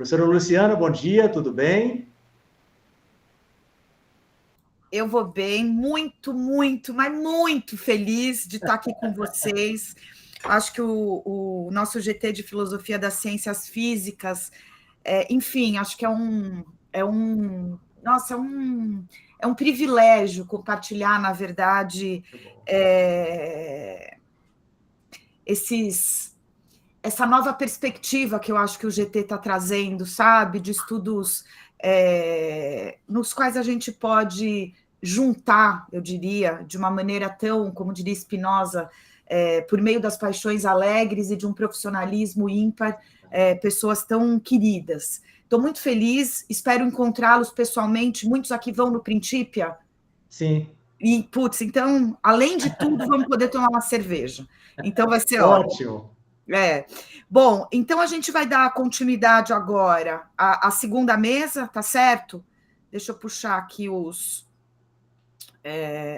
Professora Luciana, bom dia, tudo bem? Eu vou bem, muito, muito, mas muito feliz de estar aqui com vocês. Acho que o nosso GT de Filosofia das Ciências Físicas, enfim, acho que nossa, é um privilégio compartilhar, na verdade, essa nova perspectiva que eu acho que o GT está trazendo, sabe, de estudos nos quais a gente pode juntar, eu diria, de uma maneira tão, como diria Spinoza, por meio das paixões alegres e de um profissionalismo ímpar, pessoas tão queridas. Estou muito feliz, espero encontrá-los pessoalmente. Muitos aqui vão no Principia. Sim. E, putz, então, além de tudo, vamos poder tomar uma cerveja. Então, vai ser Ótimo. Bom, então a gente vai dar continuidade agora à segunda mesa, tá certo? Deixa eu puxar aqui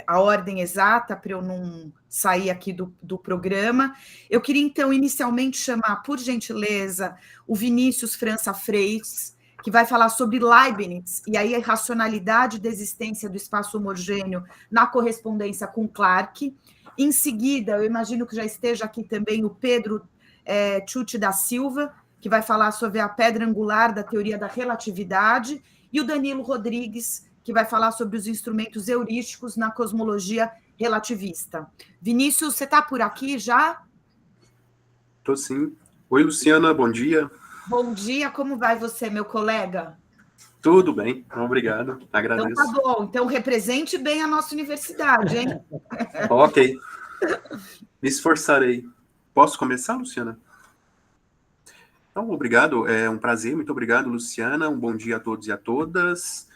a ordem exata para eu não sair aqui do programa. Eu queria, então, inicialmente chamar, por gentileza, o Vinícius França Freis, que vai falar sobre Leibniz e aí a racionalidade da existência do espaço homogêneo na correspondência com Clarke. Em seguida, eu imagino que já esteja aqui também o Pedro Tucci da Silva, que vai falar sobre a pedra angular da teoria da relatividade, e o Danilo Rodrigues, que vai falar sobre os instrumentos heurísticos na cosmologia relativista. Vinícius, você está por aqui já? Estou sim. Oi, Luciana, bom dia. Bom dia, como vai você, meu colega? Tudo bem, obrigado, agradeço. Então tá bom, então represente bem a nossa universidade, hein? Ok, me esforçarei. Posso começar, Luciana? Então, obrigado, é um prazer, muito obrigado, Luciana, um bom dia a todos e a todas.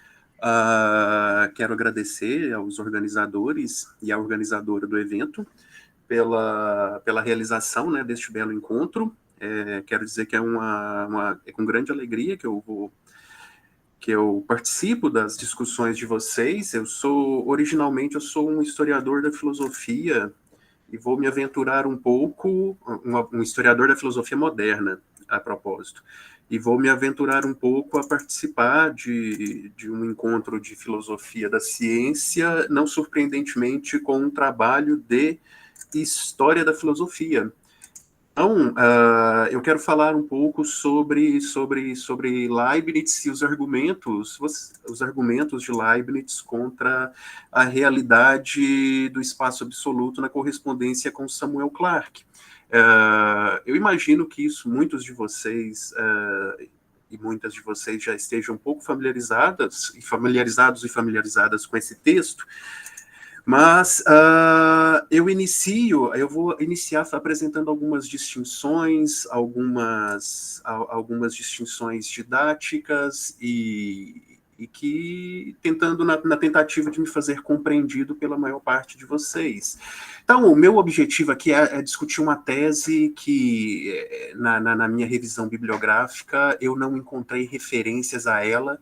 Quero agradecer aos organizadores e à organizadora do evento pela realização, né, deste belo encontro. Quero dizer que é com grande alegria que eu participo das discussões de vocês. Originalmente eu sou um historiador da filosofia e vou me aventurar um pouco, um historiador da filosofia moderna, a propósito, e vou me aventurar um pouco a participar de um encontro de filosofia da ciência, não surpreendentemente com um trabalho de história da filosofia. Então, eu quero falar um pouco sobre Leibniz e os argumentos de Leibniz contra a realidade do espaço absoluto na correspondência com Samuel Clarke. Eu imagino que muitos de vocês e muitas de vocês já estejam um pouco familiarizados e familiarizadas com esse texto. Mas eu vou iniciar apresentando algumas distinções, algumas distinções didáticas e que na tentativa de me fazer compreendido pela maior parte de vocês. Então, o meu objetivo aqui é discutir uma tese que, na minha revisão bibliográfica, eu não encontrei referências a ela,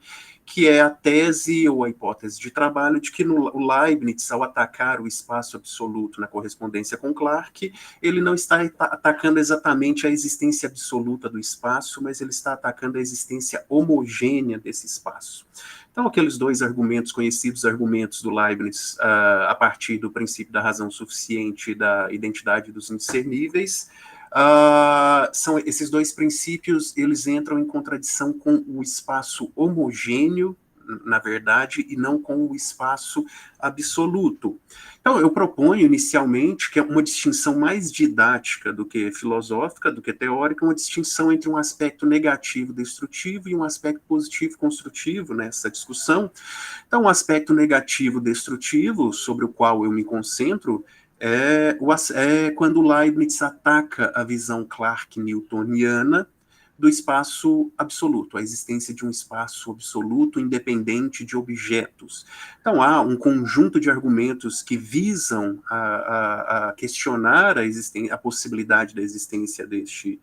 que é a tese ou a hipótese de trabalho de que o Leibniz, ao atacar o espaço absoluto na correspondência com Clarke, ele não está atacando exatamente a existência absoluta do espaço, mas ele está atacando a existência homogênea desse espaço. Então, aqueles dois argumentos conhecidos, argumentos do Leibniz, a partir do princípio da razão suficiente e da identidade dos indiscerníveis, esses dois princípios, eles entram em contradição com o espaço homogêneo, na verdade, e não com o espaço absoluto. Então, eu proponho inicialmente que é uma distinção mais didática do que filosófica, do que teórica, uma distinção entre um aspecto negativo destrutivo e um aspecto positivo construtivo nessa discussão. Então, o aspecto negativo destrutivo, sobre o qual eu me concentro, é quando Leibniz ataca a visão Clarke-newtoniana do espaço absoluto, a existência de um espaço absoluto independente de objetos. Então, há um conjunto de argumentos que visam a questionar a possibilidade da existência desse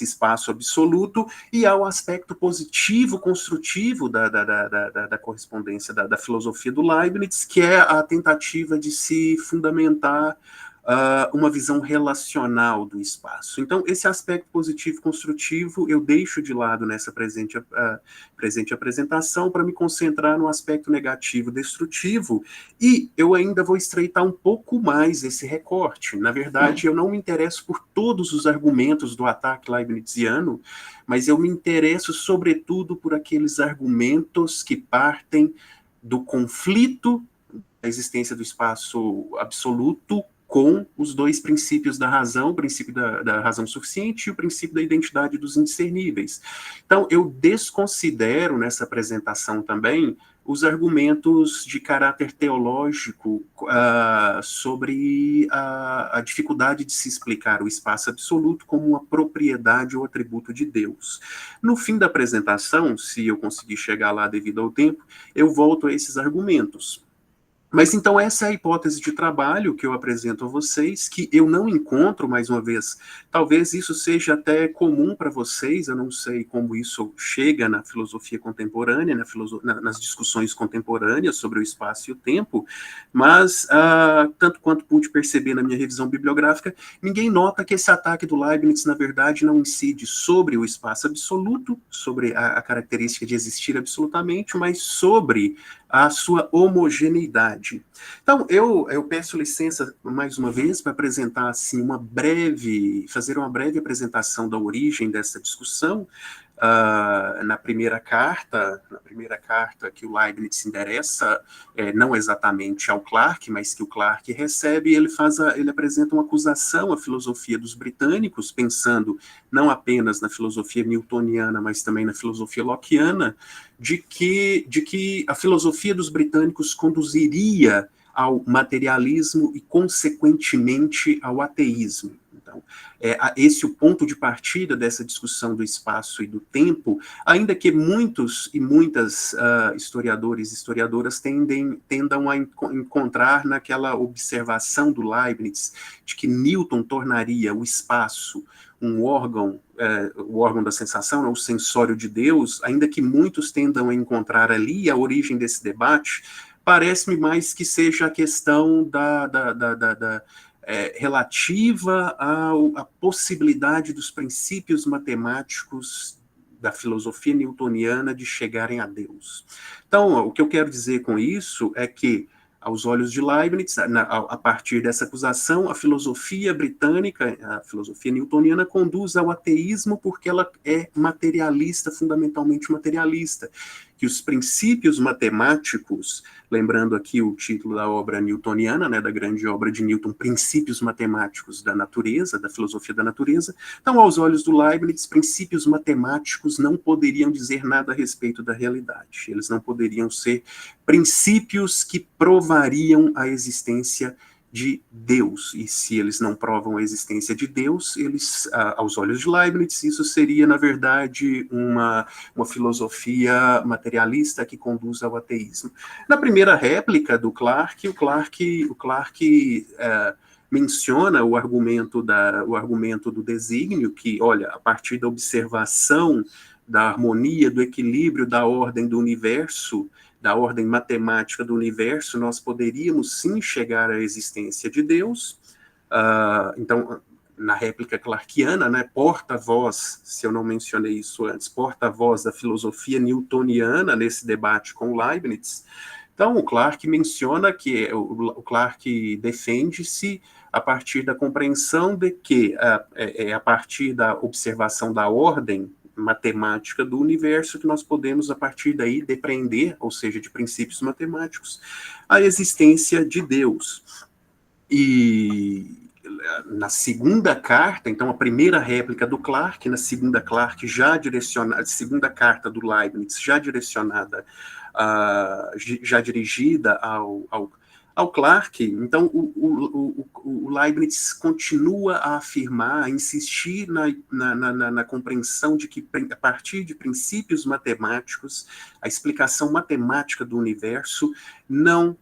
espaço absoluto, e há o aspecto positivo, construtivo da correspondência da filosofia do Leibniz, que é a tentativa de se fundamentar uma visão relacional do espaço. Então, esse aspecto positivo e construtivo eu deixo de lado nessa presente apresentação para me concentrar no aspecto negativo, destrutivo, e eu ainda vou estreitar um pouco mais esse recorte. Na verdade, eu não me interesso por todos os argumentos do ataque leibniziano, mas eu me interesso, sobretudo, por aqueles argumentos que partem do conflito da existência do espaço absoluto com os dois princípios da razão, o princípio da razão suficiente e o princípio da identidade dos indiscerníveis. Então, eu desconsidero nessa apresentação também os argumentos de caráter teológico sobre a dificuldade de se explicar o espaço absoluto como uma propriedade ou atributo de Deus. No fim da apresentação, se eu conseguir chegar lá devido ao tempo, eu volto a esses argumentos. Mas então essa é a hipótese de trabalho que eu apresento a vocês, que eu não encontro, mais uma vez, talvez isso seja até comum para vocês, eu não sei como isso chega na filosofia contemporânea, nas discussões contemporâneas sobre o espaço e o tempo, mas, tanto quanto pude perceber na minha revisão bibliográfica, ninguém nota que esse ataque do Leibniz, na verdade, não incide sobre o espaço absoluto, sobre a característica de existir absolutamente, mas sobre a sua homogeneidade. Então, eu peço licença, mais uma vez, para apresentar, assim, fazer uma breve apresentação da origem dessa discussão. Na primeira carta que o Leibniz se endereça, não exatamente ao Clarke, mas que o Clarke recebe, ele apresenta uma acusação à filosofia dos britânicos, pensando não apenas na filosofia newtoniana, mas também na filosofia lockeana, de que a filosofia dos britânicos conduziria ao materialismo e, consequentemente, ao ateísmo. Então, esse é o ponto de partida dessa discussão do espaço e do tempo, ainda que muitos e muitas historiadores e historiadoras tendam a encontrar naquela observação do Leibniz de que Newton tornaria o espaço um órgão, o órgão da sensação, o sensório de Deus, ainda que muitos tendam a encontrar ali a origem desse debate, parece-me mais que seja a questão relativa à possibilidade dos princípios matemáticos da filosofia newtoniana de chegarem a Deus. Então, o que eu quero dizer com isso é que, aos olhos de Leibniz, a partir dessa acusação, a filosofia britânica, a filosofia newtoniana, conduz ao ateísmo porque ela é materialista, fundamentalmente materialista, que os princípios matemáticos, lembrando aqui o título da obra newtoniana, da grande obra de Newton, Princípios Matemáticos da Natureza, da Filosofia da Natureza, então, aos olhos do Leibniz, princípios matemáticos não poderiam dizer nada a respeito da realidade, eles não poderiam ser princípios que provariam a existência de Deus, e se eles não provam a existência de Deus, aos olhos de Leibniz, isso seria, na verdade, uma filosofia materialista que conduz ao ateísmo. Na primeira réplica do Clarke, o Clarke menciona o argumento do desígnio, que, olha, a partir da observação da harmonia, do equilíbrio, da ordem do universo, da ordem matemática do universo, nós poderíamos sim chegar à existência de Deus. Então, na réplica clarkiana, porta-voz, se eu não mencionei isso antes, porta-voz da filosofia newtoniana nesse debate com Leibniz. Então, o Clarke menciona que o Clarke defende-se a partir da compreensão de que a partir da observação da ordem matemática do universo que nós podemos, a partir daí, depreender, ou seja, de princípios matemáticos, a existência de Deus. E na segunda carta, então a primeira réplica do Clarke, na segunda segunda carta do Leibniz, já direcionada, já dirigida ao Clarke, então o Leibniz continua a afirmar, a insistir na compreensão de que, a partir de princípios matemáticos, a explicação matemática do universo não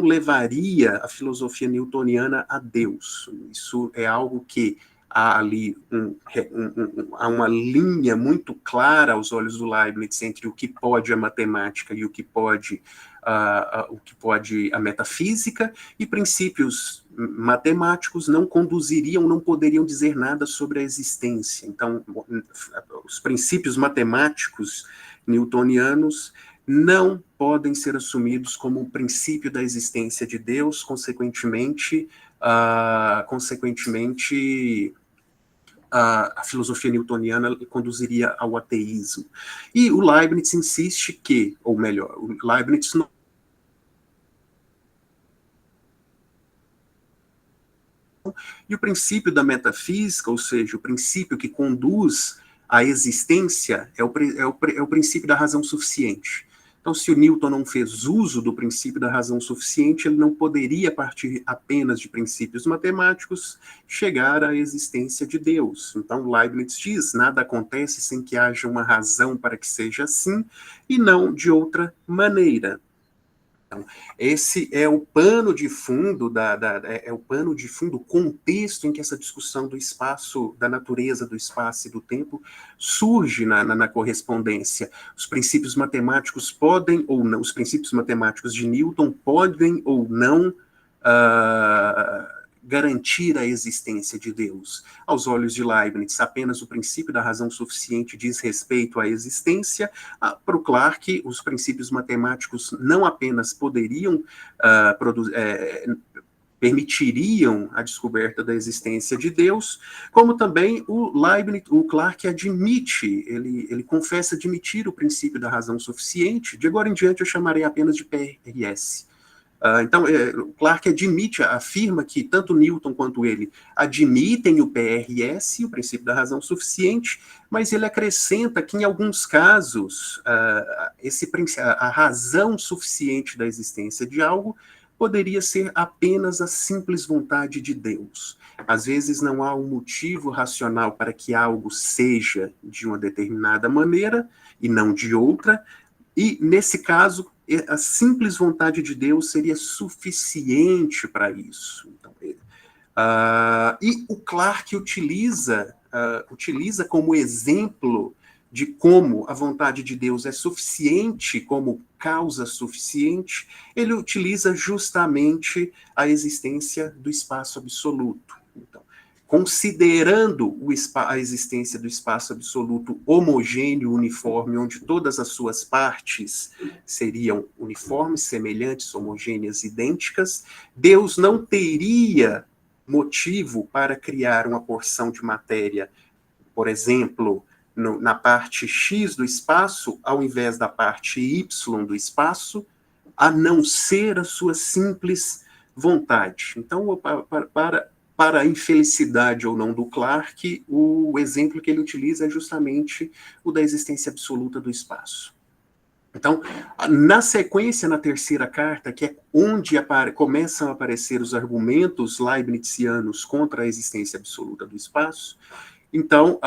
levaria a filosofia newtoniana a Deus. Isso é algo que há ali há uma linha muito clara aos olhos do Leibniz entre o que pode a matemática e o que pode o que pode a metafísica, e princípios matemáticos não conduziriam, não poderiam dizer nada sobre a existência. Então, os princípios matemáticos newtonianos não podem ser assumidos como o princípio da existência de Deus, consequentemente, a filosofia newtoniana conduziria ao ateísmo. E o Leibniz insiste que, ou melhor, o Leibniz não e o princípio da metafísica, ou seja, o princípio que conduz à existência, é o princípio da razão suficiente. Então, se o Newton não fez uso do princípio da razão suficiente, ele não poderia, a partir apenas de princípios matemáticos, chegar à existência de Deus. Então, Leibniz diz, nada acontece sem que haja uma razão para que seja assim, e não de outra maneira. Então, esse é o pano de fundo, o contexto em que essa discussão do espaço, da natureza do espaço e do tempo surge na correspondência. Os princípios matemáticos podem ou não, os princípios matemáticos de Newton podem ou não garantir a existência de Deus. Aos olhos de Leibniz, apenas o princípio da razão suficiente diz respeito à existência. Para o Clarke, os princípios matemáticos não apenas poderiam permitiriam a descoberta da existência de Deus, como também o Clarke admite, ele confessa admitir o princípio da razão suficiente. De agora em diante eu chamarei apenas de PRS. Então, o Clarke afirma que tanto Newton quanto ele admitem o PRS, o princípio da razão suficiente, mas ele acrescenta que, em alguns casos, a razão suficiente da existência de algo poderia ser apenas a simples vontade de Deus. Às vezes não há um motivo racional para que algo seja de uma determinada maneira e não de outra, e, nesse caso, a simples vontade de Deus seria suficiente para isso. Então, e o Clarke utiliza como exemplo de como a vontade de Deus é suficiente como causa suficiente, ele utiliza justamente a existência do espaço absoluto. Então, considerando a existência do espaço absoluto homogêneo, uniforme, onde todas as suas partes seriam uniformes, semelhantes, homogêneas, idênticas, Deus não teria motivo para criar uma porção de matéria, por exemplo, na parte X do espaço, ao invés da parte Y do espaço, a não ser a sua simples vontade. Então, para a infelicidade ou não do Clarke, o exemplo que ele utiliza é justamente o da existência absoluta do espaço. Então, na sequência, na terceira carta, que é onde começam a aparecer os argumentos leibnizianos contra a existência absoluta do espaço, então,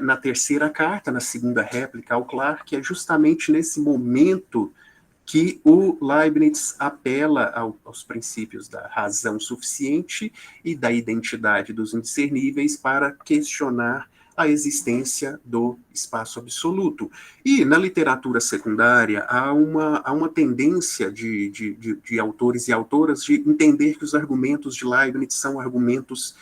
na terceira carta, na segunda réplica ao Clarke, é justamente nesse momento que o Leibniz apela aos princípios da razão suficiente e da identidade dos indiscerníveis para questionar a existência do espaço absoluto. E na literatura secundária há uma tendência de autores e autoras de entender que os argumentos de Leibniz são argumentos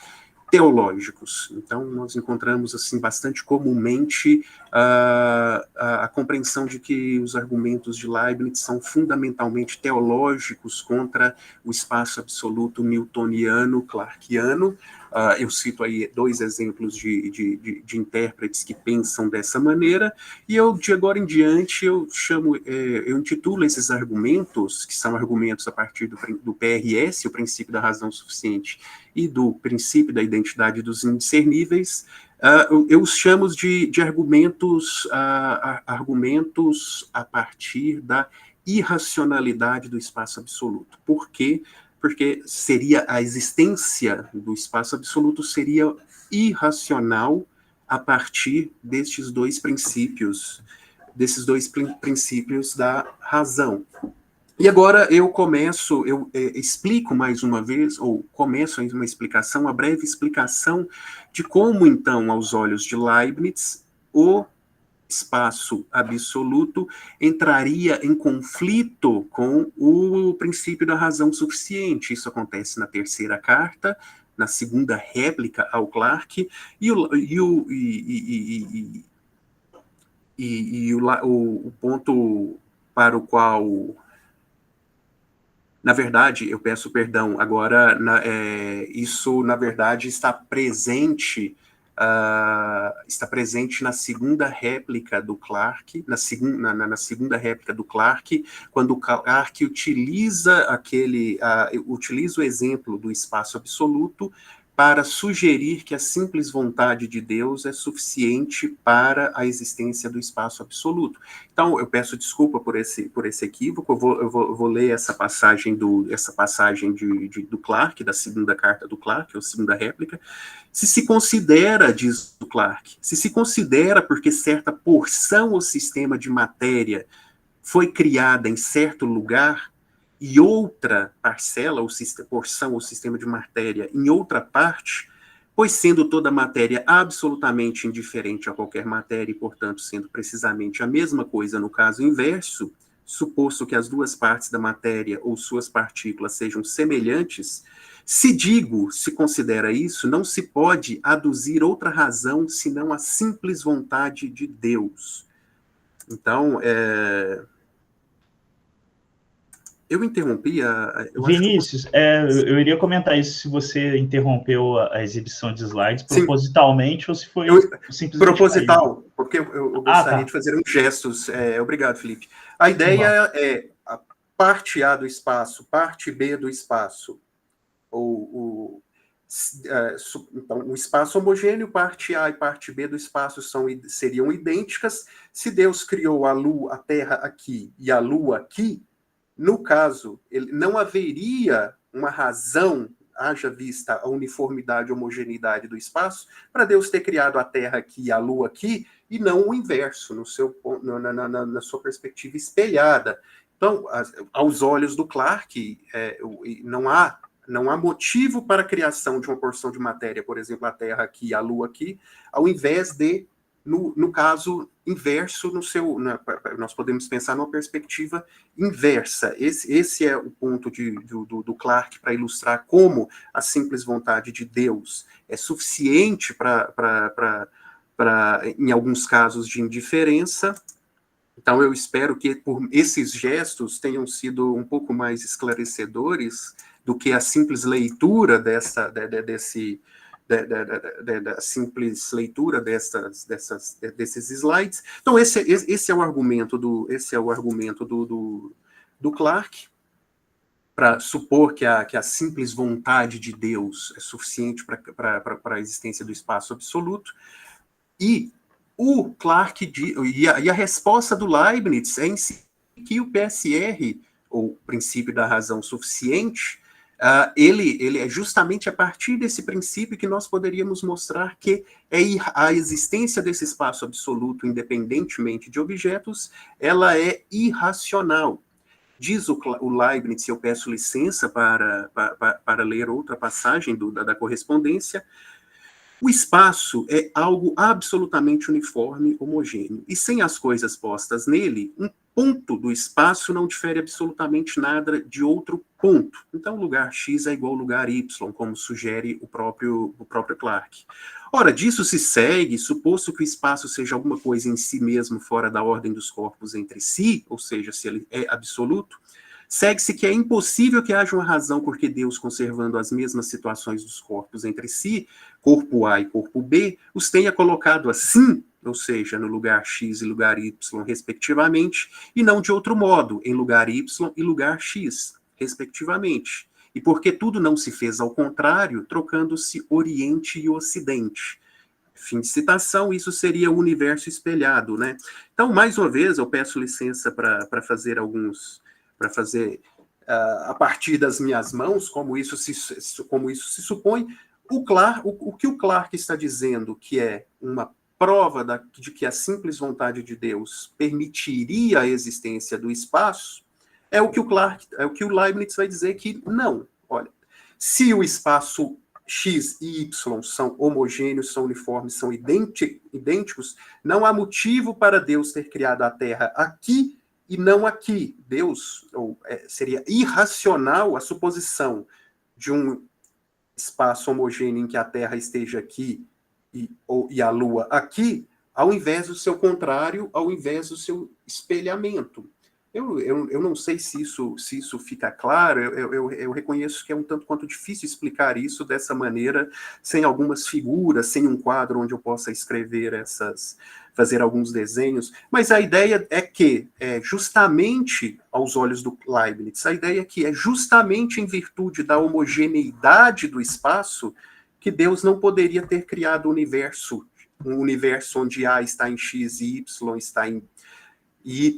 teológicos. Então, nós encontramos, assim, bastante comumente a compreensão de que os argumentos de Leibniz são fundamentalmente teológicos contra o espaço absoluto newtoniano, clarkiano. Eu cito aí 2 exemplos de intérpretes que pensam dessa maneira, e de agora em diante, eu intitulo esses argumentos, que são argumentos a partir do PRS, o princípio da razão suficiente, e do princípio da identidade dos indiscerníveis, eu os chamo de argumentos a partir da irracionalidade do espaço absoluto. Por quê? Porque a existência do espaço absoluto seria irracional a partir desses dois princípios da razão. E agora eu explico mais uma vez, ou começo uma breve explicação de como, então, aos olhos de Leibniz, o espaço absoluto entraria em conflito com o princípio da razão suficiente. Isso acontece na terceira carta, na segunda réplica ao Clarke, o ponto para o qual, na verdade, eu peço perdão, agora isso, na verdade, está presente na segunda réplica do Clarke, na segunda réplica do Clarke, quando o Clarke utiliza o exemplo do espaço absoluto para sugerir que a simples vontade de Deus é suficiente para a existência do espaço absoluto. Então, eu peço desculpa por esse equívoco, eu vou ler essa passagem do Clarke, da segunda carta do Clarke, ou segunda réplica. Se considera, diz o Clarke, se considera porque certa porção ou sistema de matéria foi criada em certo lugar, e outra parcela, ou porção ou sistema de matéria em outra parte, pois sendo toda matéria absolutamente indiferente a qualquer matéria e, portanto, sendo precisamente a mesma coisa no caso inverso, suposto que as duas partes da matéria ou suas partículas sejam semelhantes, se considera isso, não se pode aduzir outra razão senão a simples vontade de Deus. Então, eu interrompi Vinícius, eu iria comentar isso, se você interrompeu a exibição de slides propositalmente, ou se foi simplesmente proposital, caído. Porque eu gostaria de fazer uns gestos. Obrigado, Felipe. A ideia é a parte A do espaço, parte B do espaço, então, o espaço homogêneo, parte A e parte B do espaço seriam idênticas. Se Deus criou a Terra aqui e a Lua aqui, no caso, não haveria uma razão, haja vista a uniformidade, a homogeneidade do espaço, para Deus ter criado a Terra aqui e a Lua aqui, e não o inverso, na sua perspectiva espelhada. Então, aos olhos do Clarke, não há motivo para a criação de uma porção de matéria, por exemplo, a Terra aqui e a Lua aqui, ao invés de, no caso inverso, nós podemos pensar numa perspectiva inversa. Esse é o ponto do Clarke para ilustrar como a simples vontade de Deus é suficiente para em alguns casos de indiferença. Então, eu espero que por esses gestos tenham sido um pouco mais esclarecedores do que a simples leitura simples leitura desses slides. Então, esse é o argumento do Clarke, para supor que a simples vontade de Deus é suficiente para a existência do espaço absoluto. E o Clarke e a resposta do Leibniz é em si que o PSR, ou princípio da razão suficiente, ele é justamente a partir desse princípio que nós poderíamos mostrar que a existência desse espaço absoluto, independentemente de objetos, ela é irracional. Diz o Leibniz, eu peço licença para ler outra passagem da correspondência. O espaço é algo absolutamente uniforme, homogêneo, e sem as coisas postas nele, um ponto do espaço não difere absolutamente nada de outro ponto. Então, lugar X é igual ao lugar Y, como sugere o próprio Clarke. Ora, disso se segue, suposto que o espaço seja alguma coisa em si mesmo fora da ordem dos corpos entre si, ou seja, se ele é absoluto, segue-se que é impossível que haja uma razão porque Deus, conservando as mesmas situações dos corpos entre si, corpo A e corpo B, os tenha colocado assim, ou seja, no lugar X e lugar Y, respectivamente, e não de outro modo, em lugar Y e lugar X, respectivamente. E porque tudo não se fez ao contrário, trocando-se Oriente e Ocidente. Fim de citação, isso seria o universo espelhado, né? Então, mais uma vez, eu peço licença para fazer a partir das minhas mãos, como isso se supõe, o que o Clarke está dizendo que é uma prova de que a simples vontade de Deus permitiria a existência do espaço, é o que o Leibniz vai dizer que não. Olha, se o espaço X e Y são homogêneos, são uniformes, são idênticos, não há motivo para Deus ter criado a Terra aqui e não aqui. Deus, seria irracional a suposição de um espaço homogêneo em que a Terra esteja aqui e a Lua aqui, ao invés do seu contrário, ao invés do seu espelhamento. Eu não sei se isso fica claro, eu reconheço que é um tanto quanto difícil explicar isso dessa maneira, sem algumas figuras, sem um quadro onde eu possa escrever fazer alguns desenhos, mas a ideia é que, justamente aos olhos do Leibniz, a ideia é que é justamente em virtude da homogeneidade do espaço que Deus não poderia ter criado um universo onde A está em X e Y está em Y,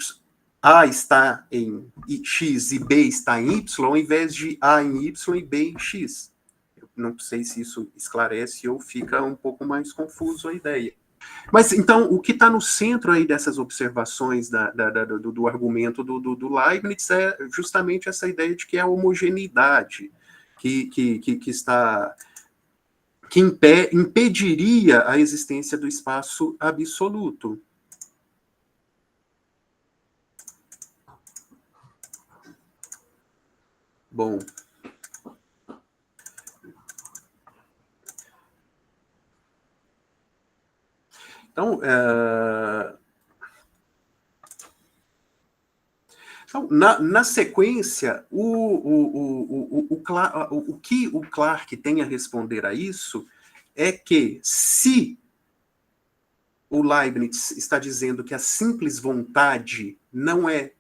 A está em X e B está em Y, ao invés de A em Y e B em X. Eu não sei se isso esclarece ou fica um pouco mais confuso a ideia. Mas, então, o que está no centro aí dessas observações do argumento do Leibniz é justamente essa ideia de que é a homogeneidade que impediria a existência do espaço absoluto. Bom. Então, na sequência, o que o Clarke tem a responder a isso é que, se o Leibniz está dizendo que a simples vontade não é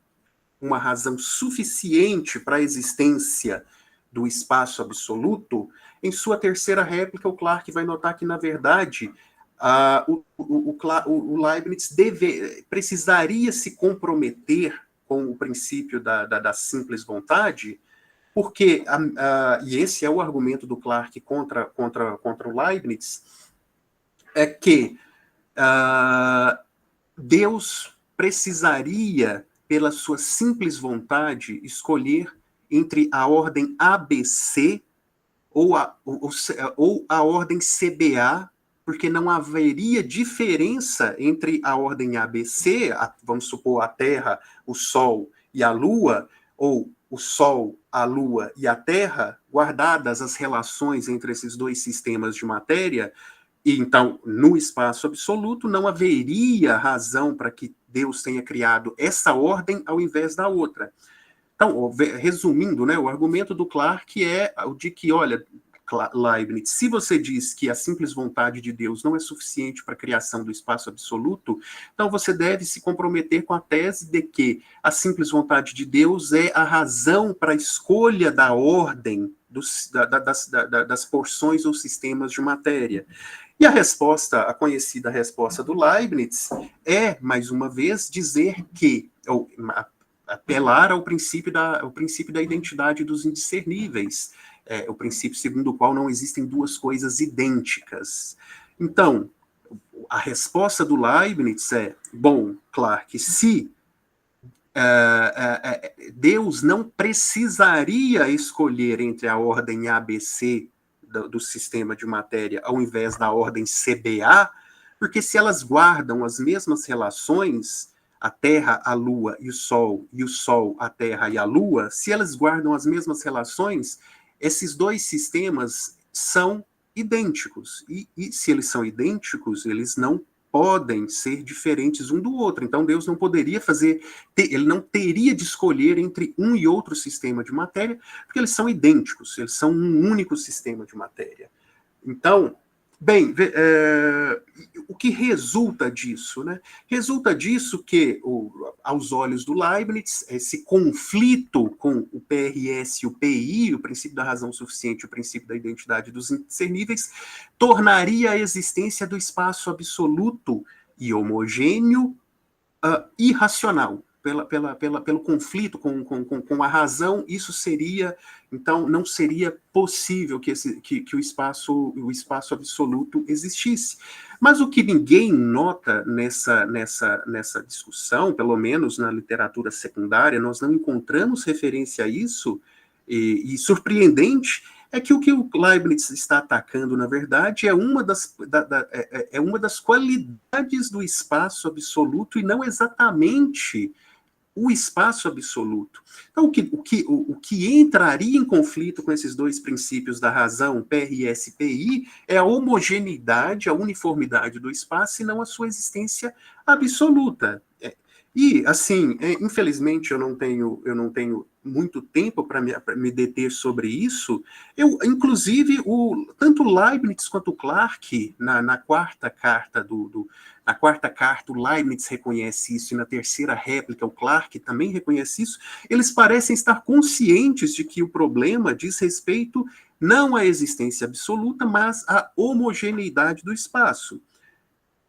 uma razão suficiente para a existência do espaço absoluto, em sua terceira réplica, o Clarke vai notar que, na verdade, o Leibniz precisaria se comprometer com o princípio da simples vontade, porque, e esse é o argumento do Clarke contra o Leibniz, é que Deus precisaria, pela sua simples vontade, escolher entre a ordem ABC ou a ordem CBA, porque não haveria diferença entre a ordem ABC, vamos supor, a Terra, o Sol e a Lua, ou o Sol, a Lua e a Terra, guardadas as relações entre esses dois sistemas de matéria, e então, no espaço absoluto, não haveria razão para que Deus tenha criado essa ordem ao invés da outra. Então, resumindo, né, o argumento do Clarke é o de que, olha, Leibniz, se você diz que a simples vontade de Deus não é suficiente para a criação do espaço absoluto, então você deve se comprometer com a tese de que a simples vontade de Deus é a razão para a escolha da ordem das porções ou sistemas de matéria. E a conhecida resposta do Leibniz é, mais uma vez, dizer que, ou apelar ao princípio da identidade dos indiscerníveis, o princípio segundo o qual não existem duas coisas idênticas. Então, a resposta do Leibniz é, bom, Clarke, se Deus não precisaria escolher entre a ordem ABC do sistema de matéria ao invés da ordem CBA, porque se elas guardam as mesmas relações, a Terra, a Lua e o Sol, a Terra e a Lua, se elas guardam as mesmas relações, esses dois sistemas são idênticos. E se eles são idênticos, eles não podem ser diferentes um do outro. Então, Deus não poderia ele não teria de escolher entre um e outro sistema de matéria, porque eles são idênticos, eles são um único sistema de matéria. Então, bem, o que resulta disso, né? Resulta disso que, aos olhos do Leibniz, esse conflito com o PRS e o PI, o princípio da razão suficiente e o princípio da identidade dos indiscerníveis, tornaria a existência do espaço absoluto e homogêneo irracional. Pelo conflito com a razão, isso seria, então, não seria possível que o espaço absoluto existisse. Mas o que ninguém nota nessa discussão, pelo menos na literatura secundária, nós não encontramos referência a isso, e surpreendente é que o Leibniz está atacando, na verdade, é uma das qualidades do espaço absoluto e não exatamente o espaço absoluto. Então, o que entraria em conflito com esses dois princípios da razão, PRS e PI, é a homogeneidade, a uniformidade do espaço e não a sua existência absoluta. E, assim, infelizmente eu não tenho muito tempo para me deter sobre isso. Inclusive, tanto Leibniz quanto Clarke, na quarta carta na quarta carta, o Leibniz reconhece isso, e na terceira réplica, o Clarke também reconhece isso. Eles parecem estar conscientes de que o problema diz respeito não à existência absoluta, mas à homogeneidade do espaço.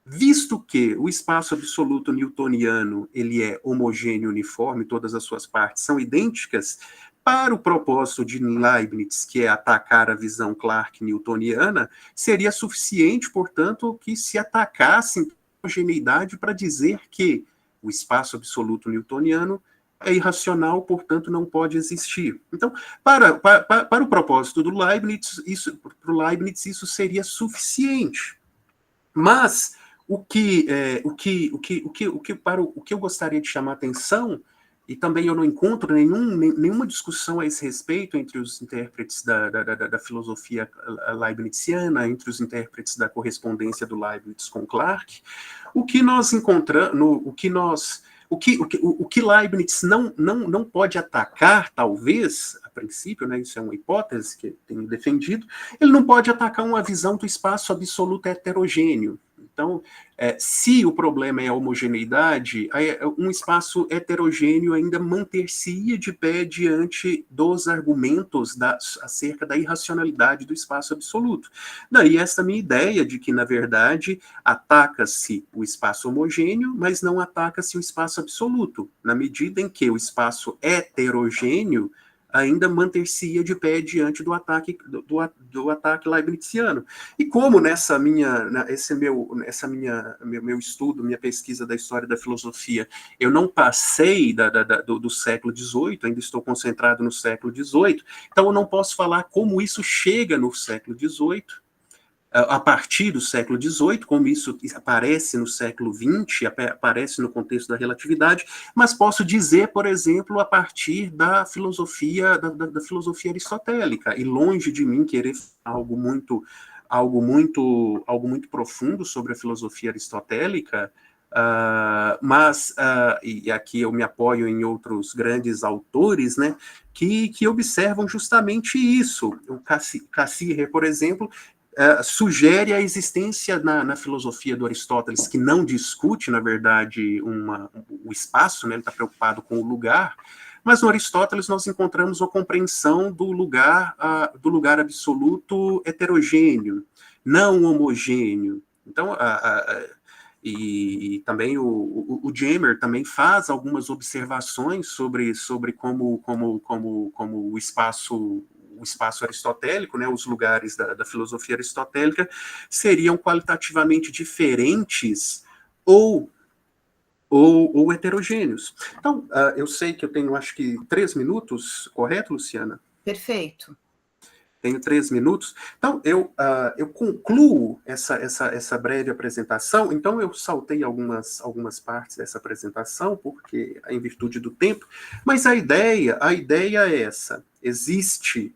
Visto que o espaço absoluto newtoniano ele é homogêneo, uniforme, todas as suas partes são idênticas, para o propósito de Leibniz, que é atacar a visão Clarke-newtoniana, seria suficiente, portanto, que se atacasse a homogeneidade para dizer que o espaço absoluto newtoniano é irracional, portanto, não pode existir. Então, para o propósito do Leibniz, isso seria suficiente. Mas o que eu gostaria de chamar a atenção, e também eu não encontro nenhuma discussão a esse respeito entre os intérpretes da filosofia leibniziana, entre os intérpretes da correspondência do Leibniz com Clarke, o que nós encontramos, o que Leibniz não pode atacar, talvez, a princípio, né, isso é uma hipótese que eu tenho defendido, ele não pode atacar uma visão do espaço absoluto heterogêneo. Então, se o problema é a homogeneidade, um espaço heterogêneo ainda manter-se-ia de pé diante dos argumentos acerca da irracionalidade do espaço absoluto. Daí esta minha ideia de que, na verdade, ataca-se o espaço homogêneo, mas não ataca-se o espaço absoluto, na medida em que o espaço heterogêneo ainda manter-se-ia de pé diante do ataque leibniziano. E como meu estudo, minha pesquisa da história da filosofia, eu não passei do século XVIII, ainda estou concentrado no século XVIII, então eu não posso falar como isso chega no século XVIII, a partir do século XVIII, como isso aparece no século XX, aparece no contexto da relatividade, mas posso dizer, por exemplo, a partir da filosofia aristotélica, e longe de mim querer algo muito profundo sobre a filosofia aristotélica, e aqui eu me apoio em outros grandes autores, né, que observam justamente isso. O Cassirer, por exemplo, sugere a existência na filosofia do Aristóteles, que não discute, na verdade, o espaço, né, ele está preocupado com o lugar, mas no Aristóteles nós encontramos a compreensão do lugar absoluto heterogêneo, não homogêneo. Então, e também o Jemmer também faz algumas observações sobre como o espaço aristotélico, né, os lugares da filosofia aristotélica seriam qualitativamente diferentes ou heterogêneos. Então, eu sei que eu tenho, acho que 3 minutos, correto, Luciana? Perfeito. Tenho 3 minutos. Então, eu concluo essa breve apresentação. Então, eu saltei algumas partes dessa apresentação, porque em virtude do tempo, mas a ideia é essa. Existe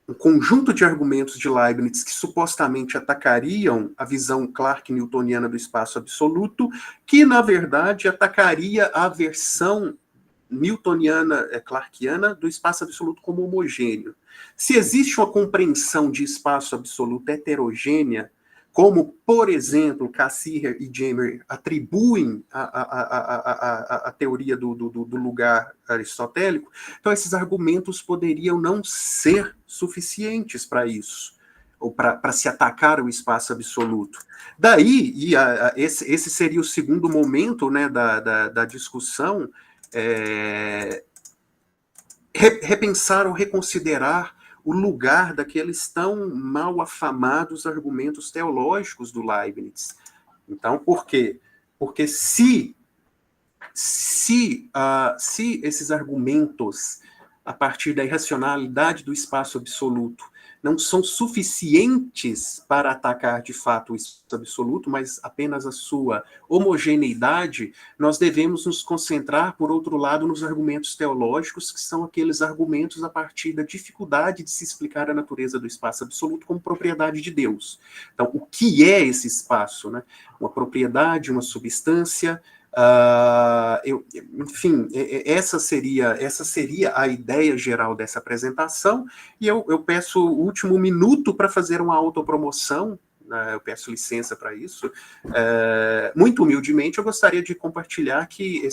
um conjunto de argumentos de Leibniz que supostamente atacariam a visão Clarke-newtoniana do espaço absoluto, que, na verdade, atacaria a versão newtoniana, clarkiana, do espaço absoluto como homogêneo. Se existe uma compreensão de espaço absoluto heterogênea, como, por exemplo, Cassirer e Jemmer atribuem a teoria do lugar aristotélico, então esses argumentos poderiam não ser suficientes para isso, ou para se atacar o espaço absoluto. Daí, esse seria o segundo momento, né, da discussão, repensar ou reconsiderar o lugar daqueles tão mal afamados argumentos teológicos do Leibniz. Então, por quê? Porque se esses argumentos a partir da irracionalidade do espaço absoluto, não são suficientes para atacar de fato o espaço absoluto, mas apenas a sua homogeneidade, nós devemos nos concentrar, por outro lado, nos argumentos teológicos, que são aqueles argumentos a partir da dificuldade de se explicar a natureza do espaço absoluto como propriedade de Deus. Então, o que é esse espaço, né? Uma propriedade, uma substância. Enfim, essa seria a ideia geral dessa apresentação, e eu peço o último minuto para fazer uma autopromoção, eu peço licença para isso. Muito humildemente, eu gostaria de compartilhar que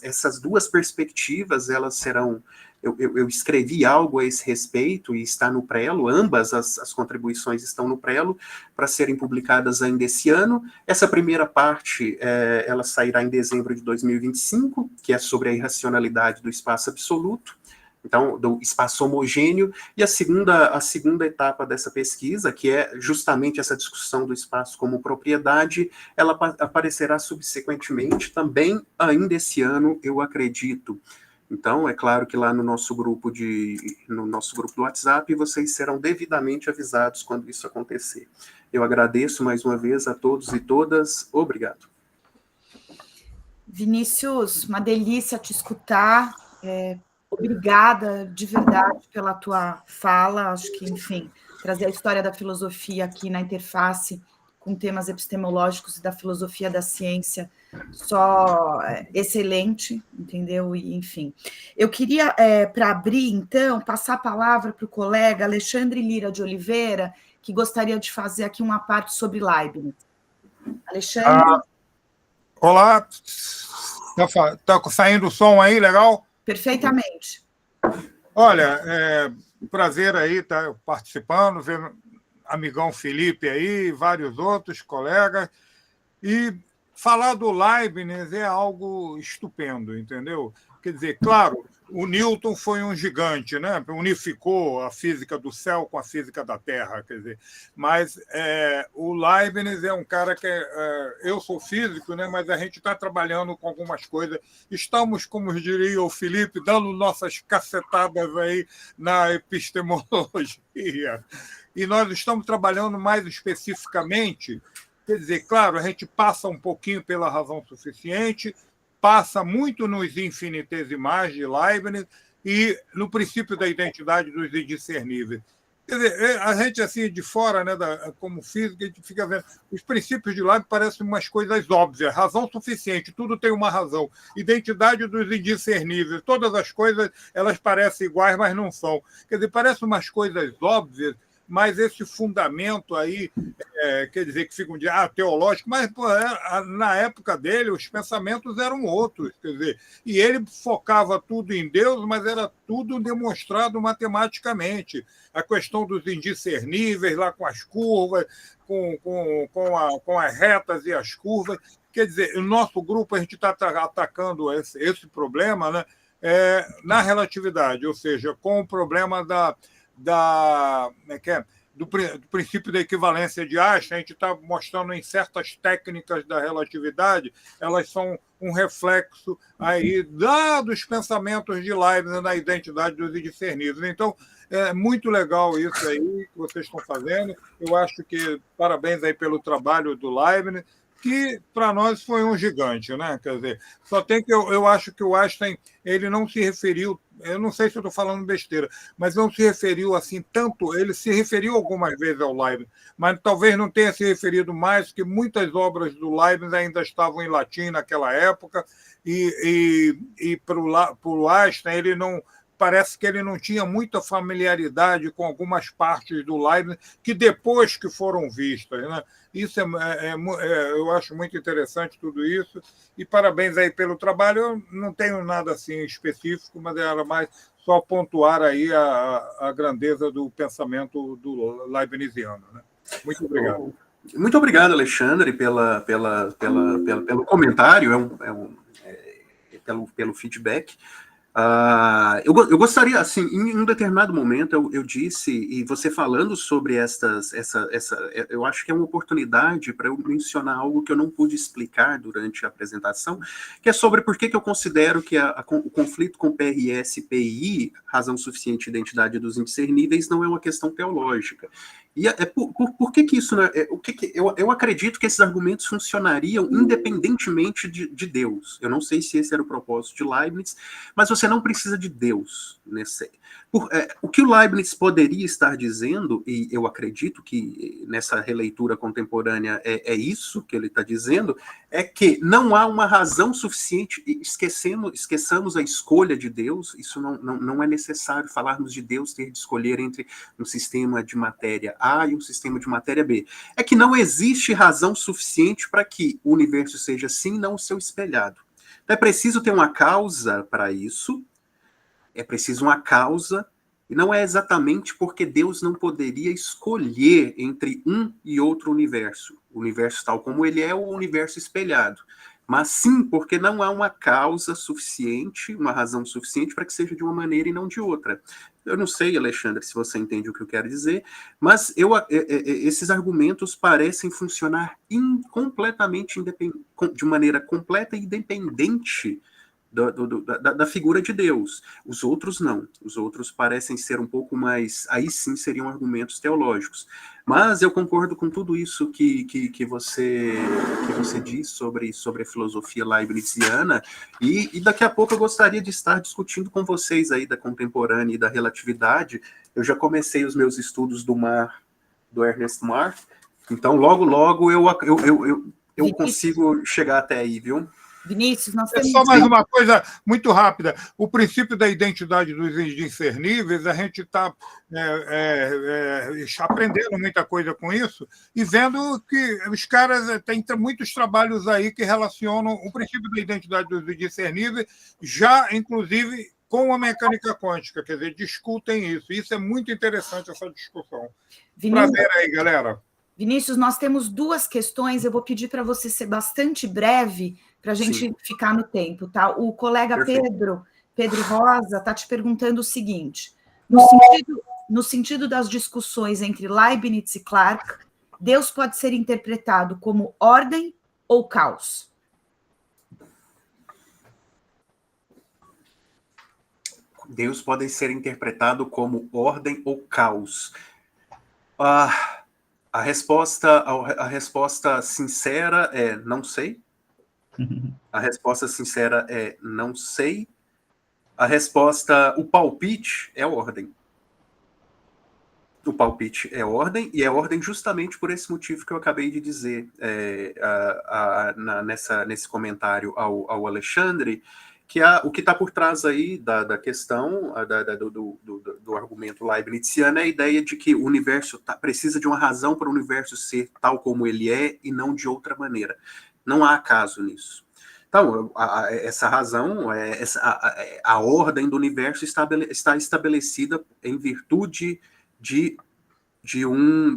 essas duas perspectivas, elas serão... Eu escrevi algo a esse respeito e está no prelo, ambas as contribuições estão no prelo, para serem publicadas ainda esse ano. Essa primeira parte, ela sairá em dezembro de 2025, que é sobre a irracionalidade do espaço absoluto, então, do espaço homogêneo, e a segunda etapa dessa pesquisa, que é justamente essa discussão do espaço como propriedade, ela aparecerá subsequentemente, também ainda esse ano, eu acredito. Então, é claro que lá no nosso grupo do WhatsApp, vocês serão devidamente avisados quando isso acontecer. Eu agradeço mais uma vez a todos e todas. Obrigado. Vinícius, uma delícia te escutar. Obrigada de verdade pela tua fala. Acho que, enfim, trazer a história da filosofia aqui na interface com temas epistemológicos e da filosofia da ciência, só excelente, entendeu? E, enfim, eu queria, para abrir, então, passar a palavra para o colega Alexandre Lira de Oliveira, que gostaria de fazer aqui uma parte sobre Leibniz. Alexandre? Olá, está saindo o som aí, legal? Perfeitamente. Olha, prazer aí estar participando, vendo amigão Felipe aí, vários outros colegas, e falar do Leibniz é algo estupendo, entendeu? Quer dizer, claro, o Newton foi um gigante, né? Unificou a física do céu com a física da Terra, quer dizer, mas o Leibniz é um cara que eu sou físico, né? Mas a gente está trabalhando com algumas coisas, estamos, como diria o Felipe, dando nossas cacetadas aí na epistemologia, e nós estamos trabalhando mais especificamente, quer dizer, claro, a gente passa um pouquinho pela razão suficiente, passa muito nos infinitesimais de Leibniz e no princípio da identidade dos indiscerníveis. Quer dizer, a gente, assim, de fora, né, como físico, a gente fica vendo. Os princípios de Leibniz parecem umas coisas óbvias. Razão suficiente, tudo tem uma razão. Identidade dos indiscerníveis, todas as coisas, elas parecem iguais, mas não são. Quer dizer, parecem umas coisas óbvias, mas esse fundamento aí, quer dizer, que fica um dia teológico, mas pô, na época dele os pensamentos eram outros, quer dizer, e ele focava tudo em Deus, mas era tudo demonstrado matematicamente. A questão dos indiscerníveis, lá com as curvas, com as retas e as curvas. Quer dizer, o nosso grupo, a gente está atacando esse problema, né, na relatividade, ou seja, com o problema do princípio da equivalência de Einstein. A gente está mostrando em certas técnicas da relatividade, elas são um reflexo aí dos pensamentos de Leibniz na identidade dos indiscerníveis. Então, é muito legal isso aí que vocês estão fazendo. Eu acho que parabéns aí pelo trabalho do Leibniz, que para nós foi um gigante, né? Quer dizer, só tem que eu acho que o Einstein, ele não se referiu, eu não sei se eu estou falando besteira, mas não se referiu assim tanto, ele se referiu algumas vezes ao Leibniz, mas talvez não tenha se referido mais, porque muitas obras do Leibniz ainda estavam em latim naquela época, e para o Einstein, ele não... Parece que ele não tinha muita familiaridade com algumas partes do Leibniz que depois que foram vistas, né? Isso eu acho muito interessante tudo isso, e parabéns aí pelo trabalho. Eu não tenho nada assim específico, mas era mais só pontuar aí a grandeza do pensamento do leibniziano, né? Muito obrigado. Muito obrigado, Alexandre, pelo comentário, pelo feedback. Eu gostaria, assim, em um determinado momento, eu disse, e você falando sobre eu acho que é uma oportunidade para eu mencionar algo que eu não pude explicar durante a apresentação, que é sobre por que eu considero que o conflito com PRS e PI, razão suficiente de identidade dos indiscerníveis, não é uma questão teológica. E por que isso, né? Eu acredito que esses argumentos funcionariam independentemente de Deus. Eu não sei se esse era o propósito de Leibniz, mas você não precisa de Deus nesse. O que o Leibniz poderia estar dizendo, e eu acredito que nessa releitura contemporânea é isso que ele está dizendo, é que não há uma razão suficiente, esqueçamos a escolha de Deus, isso não é necessário falarmos de Deus ter de escolher entre um sistema de matéria A e um sistema de matéria B. É que não existe razão suficiente para que o universo seja assim, não o seu espelhado. Então é preciso ter uma causa para isso, é preciso uma causa, e não é exatamente porque Deus não poderia escolher entre um e outro universo. O universo tal como ele é o universo espelhado. Mas sim porque não há uma causa suficiente, uma razão suficiente para que seja de uma maneira e não de outra. Eu não sei, Alexandre, se você entende o que eu quero dizer, mas esses argumentos parecem funcionar completamente de maneira completa e independente da figura de Deus. Os outros não. Os outros parecem ser um pouco mais... Aí sim seriam argumentos teológicos. Mas eu concordo com tudo isso que você diz sobre a filosofia leibniziana, e daqui a pouco eu gostaria de estar discutindo com vocês aí da contemporânea e da relatividade. Eu já comecei os meus estudos do Ernest Mach, então logo eu consigo chegar até aí, viu? Vinícius, nós temos... Só mais uma coisa muito rápida. O princípio da identidade dos indiscerníveis, a gente está aprendendo muita coisa com isso e vendo que os caras têm muitos trabalhos aí que relacionam o princípio da identidade dos indiscerníveis, já, inclusive, com a mecânica quântica. Quer dizer, discutem isso. Isso é muito interessante, essa discussão. Prazer aí, galera. Vinícius, nós temos duas questões. Eu vou pedir para você ser bastante breve, para a gente ficar no tempo, tá? O colega Pedro Rosa está te perguntando o seguinte: no sentido das discussões entre Leibniz e Clarke, Deus pode ser interpretado como ordem ou caos? Deus pode ser interpretado como ordem ou caos. A resposta sincera é não sei. A resposta sincera é não sei. O palpite é ordem. O palpite é ordem, e é ordem justamente por esse motivo que eu acabei de dizer nesse comentário ao Alexandre, que o que está por trás aí da questão do argumento leibniziano é a ideia de que o universo precisa de uma razão para o universo ser tal como ele é e não de outra maneira. Não há acaso nisso. Então, essa razão, a ordem do universo está estabelecida em virtude de uma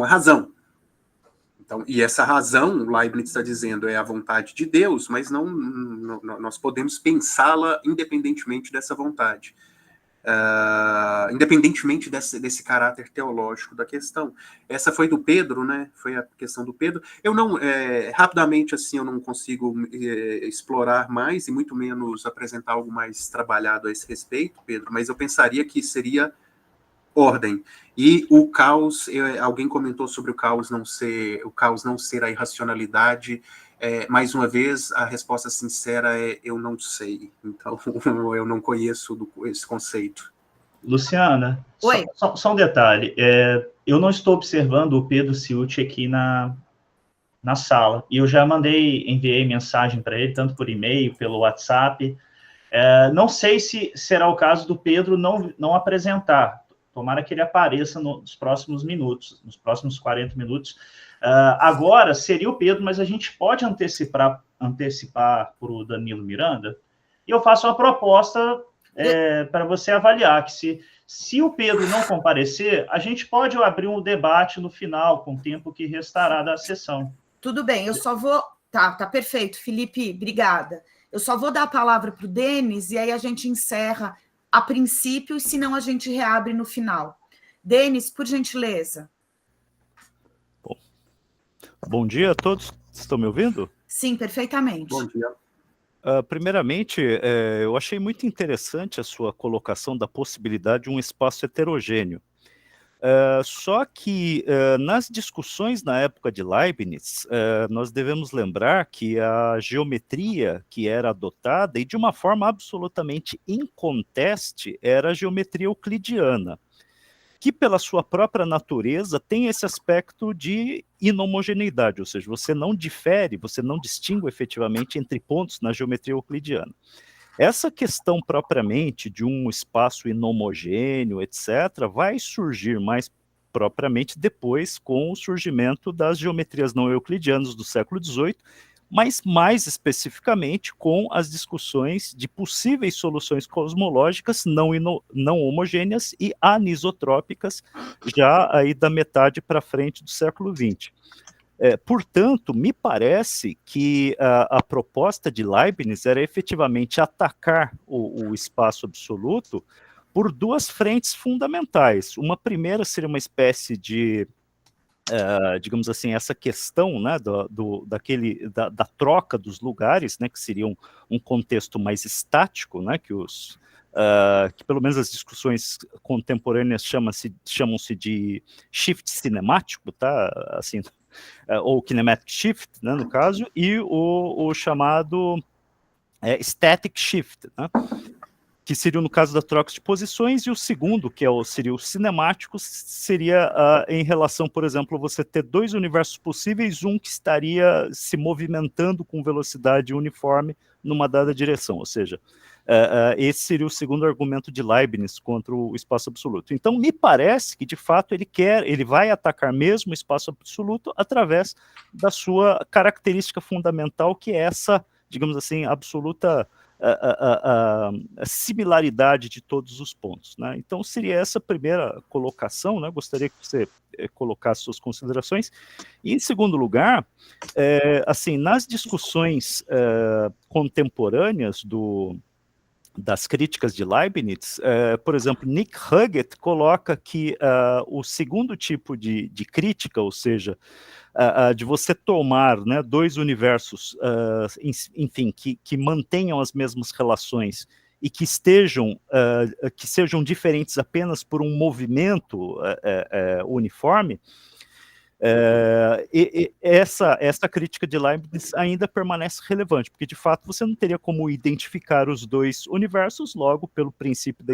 razão. Então, e essa razão, Leibniz está dizendo, é a vontade de Deus, mas nós podemos pensá-la independentemente dessa vontade. Independentemente desse caráter teológico da questão. Essa foi do Pedro, né? Foi a questão do Pedro. Eu não, rapidamente, assim, eu não consigo explorar mais, e muito menos apresentar algo mais trabalhado a esse respeito, Pedro, mas eu pensaria que seria ordem. E o caos, alguém comentou sobre o caos não ser a irracionalidade. Mais uma vez, a resposta sincera é eu não sei. Então, eu não conheço esse conceito. Luciana, só um detalhe. Eu não estou observando o Pedro Ciucci aqui na sala. E eu já enviei mensagem para ele, tanto por e-mail, pelo WhatsApp. Não sei se será o caso do Pedro não apresentar. Tomara que ele apareça nos próximos minutos, nos próximos 40 minutos. Agora seria o Pedro, mas a gente pode antecipar para o Danilo Miranda, e eu faço uma proposta para você avaliar, que se o Pedro não comparecer, a gente pode abrir um debate no final, com o tempo que restará da sessão. Tudo bem, eu só vou... Tá perfeito, Felipe, obrigada. Eu só vou dar a palavra para o Denis e aí a gente encerra a princípio, e senão a gente reabre no final. Denis, por gentileza. Bom dia a todos. Estão me ouvindo? Sim, perfeitamente. Bom dia. Primeiramente, eu achei muito interessante a sua colocação da possibilidade de um espaço heterogêneo. Só que nas discussões na época de Leibniz, nós devemos lembrar que a geometria que era adotada, e de uma forma absolutamente inconteste, era a geometria euclidiana, que pela sua própria natureza tem esse aspecto de inhomogeneidade, ou seja, você não difere, você não distingue efetivamente entre pontos na geometria euclidiana. Essa questão propriamente de um espaço inhomogêneo, etc., vai surgir mais propriamente depois com o surgimento das geometrias não euclidianas do século XVIII, mas mais especificamente com as discussões de possíveis soluções cosmológicas não homogêneas e anisotrópicas, já aí da metade para frente do século XX. Portanto, me parece que a proposta de Leibniz era efetivamente atacar o espaço absoluto por duas frentes fundamentais. Uma primeira seria uma espécie de, digamos assim, essa questão, né, da troca dos lugares, né, que seria um contexto mais estático, né, que pelo menos as discussões contemporâneas chamam-se de shift cinemático, tá, assim, ou kinematic shift, né, no caso, e o chamado static shift, né, que seria no caso da troca de posições, e o segundo, que seria o cinemático, seria em relação, por exemplo, você ter dois universos possíveis, um que estaria se movimentando com velocidade uniforme numa dada direção, ou seja, esse seria o segundo argumento de Leibniz contra o espaço absoluto. Então, me parece que, de fato, ele vai atacar mesmo o espaço absoluto através da sua característica fundamental, que é essa, digamos assim, absoluta a similaridade de todos os pontos, né? Então, seria essa a primeira colocação, né? Gostaria que você colocasse suas considerações. E, em segundo lugar, assim, nas discussões contemporâneas das críticas de Leibniz, por exemplo, Nick Huggett coloca que o segundo tipo de crítica, ou seja, de você tomar, né, dois universos, enfim, que mantenham as mesmas relações e que sejam diferentes apenas por um movimento uniforme, essa crítica de Leibniz ainda permanece relevante, porque de fato você não teria como identificar os dois universos, logo pelo princípio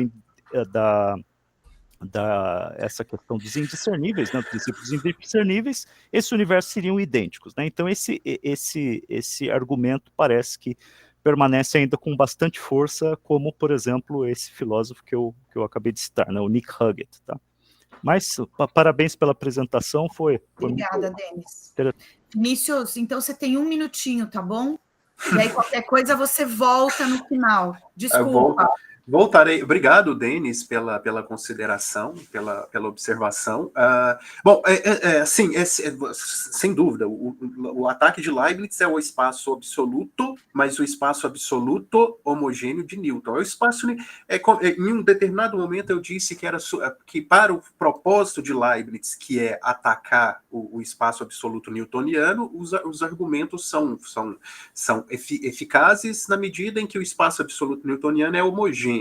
essa questão dos indiscerníveis, né, do princípio dos indiscerníveis, esses universos seriam idênticos, né? Então esse argumento parece que permanece ainda com bastante força, como, por exemplo, esse filósofo que eu acabei de citar, né, o Nick Huggett, tá? Mas parabéns pela apresentação, foi Obrigada, Denis. Vinícius, então você tem 1 minutinho, tá bom? E aí qualquer coisa você volta no final. Desculpa. Voltarei. Obrigado, Denis, pela consideração, pela observação. Bom, assim, sem dúvida, o ataque de Leibniz é o espaço absoluto, mas o espaço absoluto homogêneo de Newton. O espaço, em um determinado momento eu disse que para o propósito de Leibniz, que é atacar o espaço absoluto newtoniano, os argumentos são eficazes na medida em que o espaço absoluto newtoniano é homogêneo.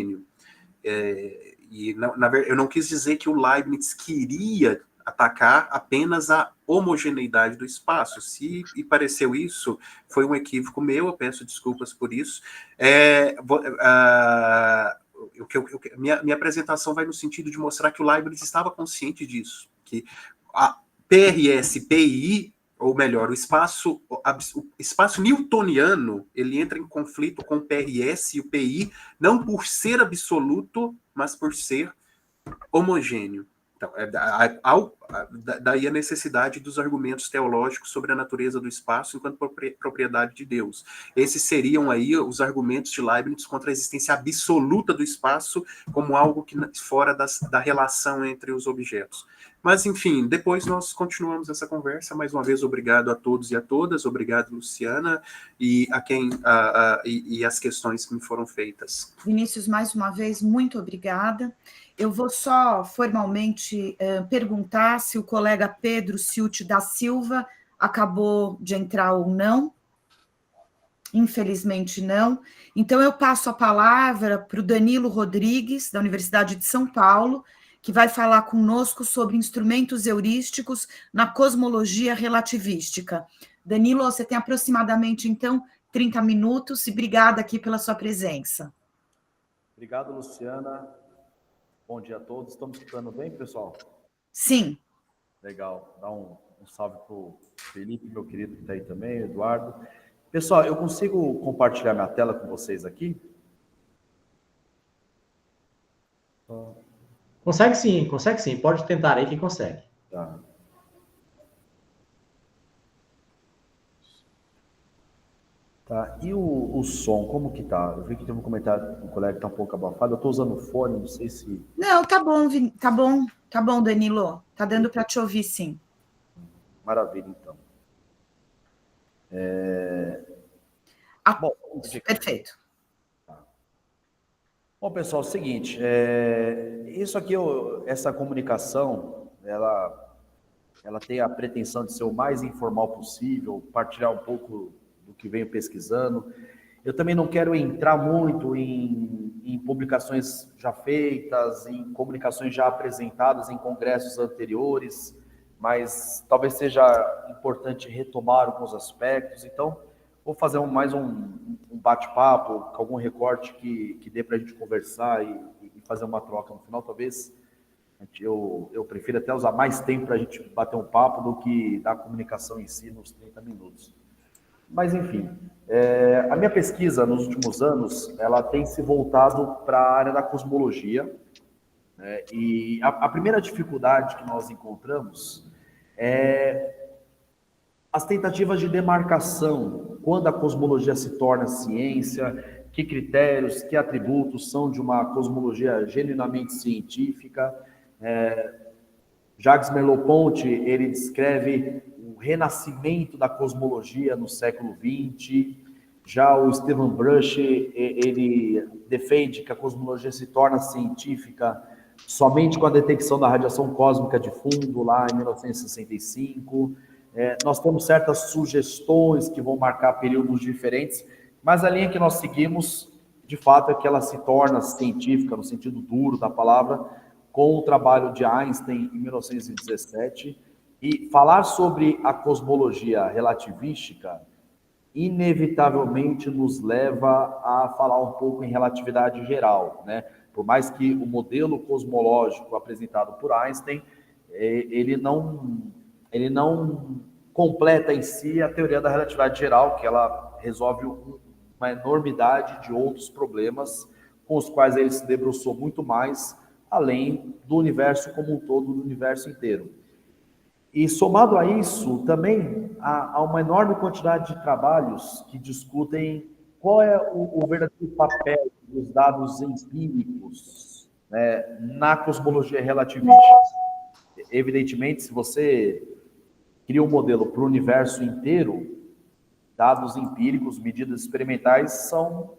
Eu não quis dizer que o Leibniz queria atacar apenas a homogeneidade do espaço. Se pareceu isso, foi um equívoco meu, eu peço desculpas por isso. Minha apresentação vai no sentido de mostrar que o Leibniz estava consciente disso, que a PRS-PI, ou melhor, o espaço newtoniano, ele entra em conflito com o PRS e o PI, não por ser absoluto, mas por ser homogêneo. Então, daí a necessidade dos argumentos teológicos sobre a natureza do espaço enquanto propriedade de Deus. Esses seriam aí os argumentos de Leibniz contra a existência absoluta do espaço como algo que fora da relação entre os objetos. Mas, enfim, depois nós continuamos essa conversa. Mais uma vez, obrigado a todos e a todas. Obrigado, Luciana, e e as questões que me foram feitas. Vinícius, mais uma vez, muito obrigada. Eu vou só formalmente perguntar se o colega Pedro Ciuti da Silva acabou de entrar ou não. Infelizmente não. Então, eu passo a palavra para o Danilo Rodrigues, da Universidade de São Paulo, que vai falar conosco sobre instrumentos heurísticos na cosmologia relativística. Danilo, você tem aproximadamente, então, 30 minutos, e obrigada aqui pela sua presença. Obrigado, Luciana. Bom dia a todos. Estamos escutando bem, pessoal? Sim. Legal. Dá um salve para o Felipe, meu querido, que está aí também, Eduardo. Pessoal, eu consigo compartilhar minha tela com vocês aqui? Consegue sim. Pode tentar aí que consegue. Tá. Tá. E o som, como que tá? Eu vi que tem um comentário, um colega que tá um pouco abafado. Eu tô usando fone, não sei se... Não, tá bom, Danilo. Tá dando para te ouvir, sim. Maravilha, então. Bom, perfeito. Bom, pessoal, é o seguinte, isso aqui, essa comunicação, ela tem a pretensão de ser o mais informal possível, partilhar um pouco do que venho pesquisando. Eu também não quero entrar muito em publicações já feitas, em comunicações já apresentadas em congressos anteriores, mas talvez seja importante retomar alguns aspectos. Então, vou fazer mais um bate-papo, com algum recorte que dê para a gente conversar e fazer uma troca no final. Talvez eu prefiro até usar mais tempo para a gente bater um papo do que dar a comunicação em si nos 30 minutos. Mas, enfim, a minha pesquisa nos últimos anos, ela tem se voltado para a área da cosmologia, né? E a primeira dificuldade que nós encontramos é as tentativas de demarcação, quando a cosmologia se torna ciência, que critérios, que atributos são de uma cosmologia genuinamente científica. Jacques Merleau-Ponty, ele descreve o renascimento da cosmologia no século XX. Já o Stephen Brush, ele defende que a cosmologia se torna científica somente com a detecção da radiação cósmica de fundo, lá em 1965. Nós temos certas sugestões que vão marcar períodos diferentes, mas a linha que nós seguimos, de fato, é que ela se torna científica, no sentido duro da palavra, com o trabalho de Einstein em 1917. E falar sobre a cosmologia relativística, inevitavelmente nos leva a falar um pouco em relatividade geral, né? Por mais que o modelo cosmológico apresentado por Einstein, ele não completa em si a teoria da relatividade geral, que ela resolve uma enormidade de outros problemas com os quais ele se debruçou muito mais, além do universo como um todo, do universo inteiro. E somado a isso, também há uma enorme quantidade de trabalhos que discutem qual é o verdadeiro papel dos dados empíricos, né, na cosmologia relativista. Evidentemente, se você cria um modelo para o universo inteiro, dados empíricos, medidas experimentais são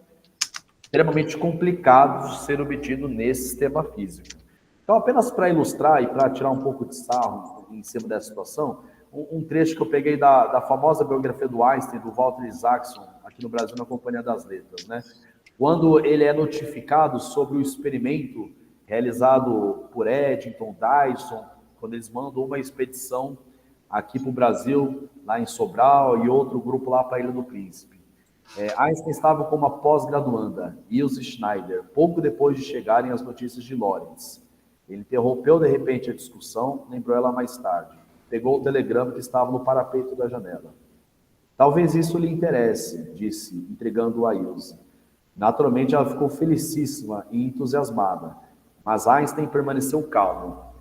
extremamente complicados de ser obtidos nesse sistema físico. Então, apenas para ilustrar e para tirar um pouco de sarro em cima dessa situação, um trecho que eu peguei da famosa biografia do Einstein, do Walter Isaacson, aqui no Brasil, na Companhia das Letras, né? Quando ele é notificado sobre o experimento realizado por Eddington, Dyson, quando eles mandam uma expedição aqui para o Brasil, lá em Sobral, e outro grupo lá para a Ilha do Príncipe. Einstein estava com uma pós-graduanda, Ilse Schneider, pouco depois de chegarem as notícias de Lorentz. Ele interrompeu de repente a discussão, lembrou ela mais tarde. Pegou o telegrama que estava no parapeito da janela. Talvez isso lhe interesse, disse, entregando-o a Ilse. Naturalmente, ela ficou felicíssima e entusiasmada, mas Einstein permaneceu calmo.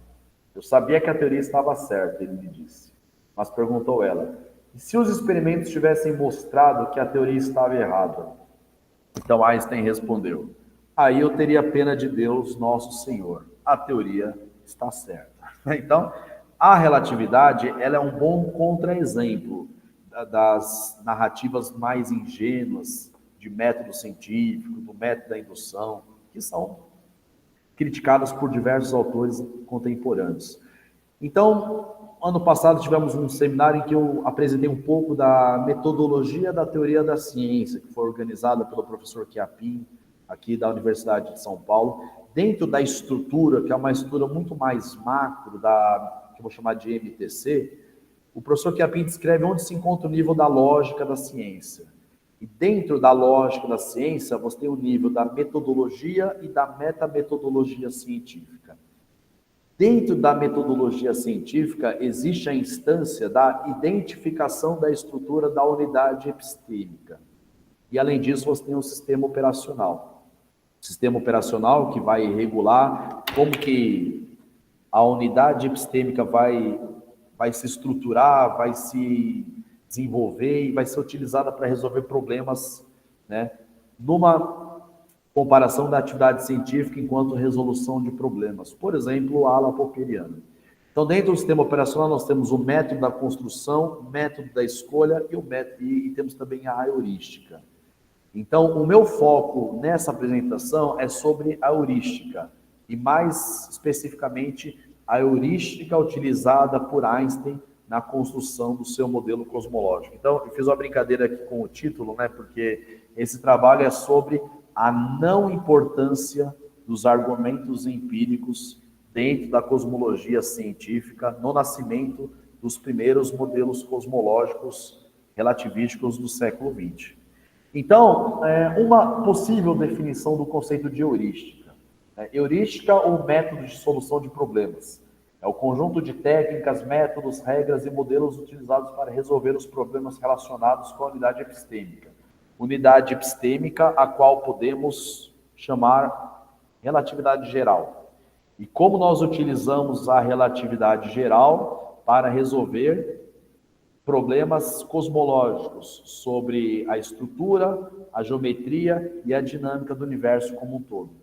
Eu sabia que a teoria estava certa, ele me disse. Mas perguntou ela, e se os experimentos tivessem mostrado que a teoria estava errada? Então Einstein respondeu, aí eu teria pena de Deus, nosso Senhor. A teoria está certa. Então, A relatividade, ela é um bom contra-exemplo das narrativas mais ingênuas de método científico, do método da indução, que são criticadas por diversos autores contemporâneos. Então, ano passado tivemos um seminário em que eu apresentei um pouco da metodologia da teoria da ciência, que foi organizada pelo professor Chiappin, aqui da Universidade de São Paulo, dentro da estrutura, que é uma estrutura muito mais macro, que eu vou chamar de MTC. O professor Chiappin descreve onde se encontra o nível da lógica da ciência. E dentro da lógica da ciência, você tem o nível da metodologia e da metametodologia científica. Dentro da metodologia científica, existe a instância da identificação da estrutura da unidade epistêmica. E, além disso, você tem o sistema operacional. O sistema operacional que vai regular como que a unidade epistêmica vai se estruturar, vai se desenvolver e vai ser utilizada para resolver problemas, né, numa comparação da atividade científica enquanto resolução de problemas. Por exemplo, a ala popperiana. Então, dentro do sistema operacional, nós temos o método da construção, o método da escolha e temos também a heurística. Então, o meu foco nessa apresentação é sobre a heurística, e mais especificamente a heurística utilizada por Einstein na construção do seu modelo cosmológico. Então, eu fiz uma brincadeira aqui com o título, né, porque esse trabalho é sobre a não importância dos argumentos empíricos dentro da cosmologia científica no nascimento dos primeiros modelos cosmológicos relativísticos do século XX. Então, uma possível definição do conceito de heurística. Heurística ou método de solução de problemas. É o conjunto de técnicas, métodos, regras e modelos utilizados para resolver os problemas relacionados com a unidade epistêmica. Unidade epistêmica, a qual podemos chamar relatividade geral. E como nós utilizamos a relatividade geral para resolver problemas cosmológicos sobre a estrutura, a geometria e a dinâmica do universo como um todo.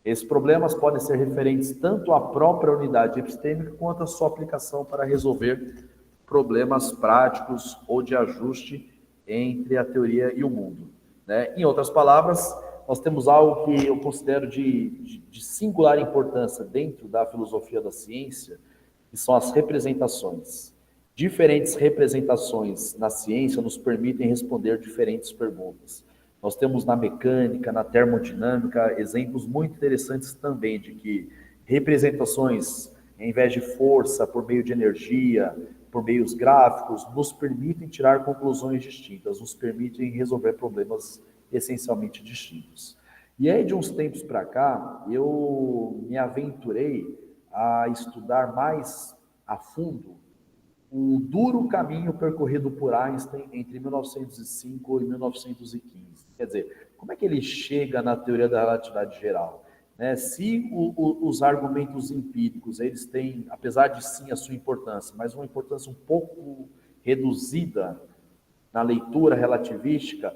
Esses problemas podem ser referentes tanto à própria unidade epistêmica quanto à sua aplicação para resolver problemas práticos ou de ajuste entre a teoria e o mundo, né? Em outras palavras, nós temos algo que eu considero de singular importância dentro da filosofia da ciência, que são as representações. Diferentes representações na ciência nos permitem responder diferentes perguntas. Nós temos na mecânica, na termodinâmica, exemplos muito interessantes também de que representações, em vez de força, por meio de energia, por meios gráficos, nos permitem tirar conclusões distintas, nos permitem resolver problemas essencialmente distintos. E aí, de uns tempos para cá, eu me aventurei a estudar mais a fundo o duro caminho percorrido por Einstein entre 1905 e 1915. Quer dizer, como é que ele chega na teoria da relatividade geral? Se os argumentos empíricos, eles têm, apesar de sim a sua importância, mas uma importância um pouco reduzida na leitura relativística,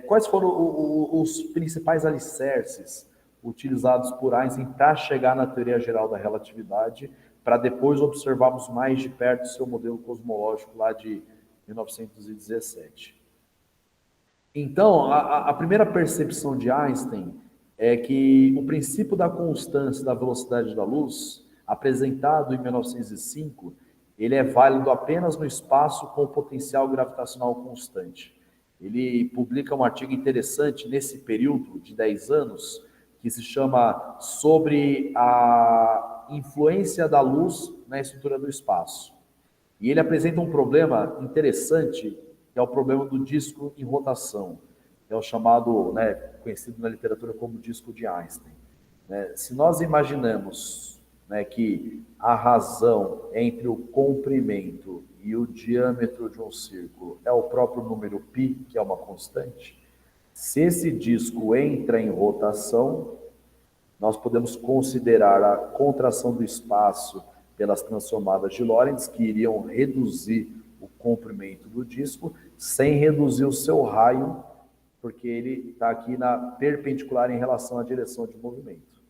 quais foram os principais alicerces utilizados por Einstein para chegar na teoria geral da relatividade, para depois observarmos mais de perto o seu modelo cosmológico lá de 1917. Então, a primeira percepção de Einstein é que o princípio da constância da velocidade da luz, apresentado em 1905, ele é válido apenas no espaço com potencial gravitacional constante. Ele publica um artigo interessante nesse período de 10 anos, que se chama Sobre a influência da luz na estrutura do espaço. E ele apresenta um problema interessante, que é o problema do disco em rotação. É o chamado, conhecido na literatura como disco de Einstein. Se nós imaginamos que a razão entre o comprimento e o diâmetro de um círculo é o próprio número π, que é uma constante, se esse disco entra em rotação, nós podemos considerar a contração do espaço pelas transformadas de Lorentz, que iriam reduzir o comprimento do disco, sem reduzir o seu raio, porque ele está aqui na perpendicular em relação à direção de movimento.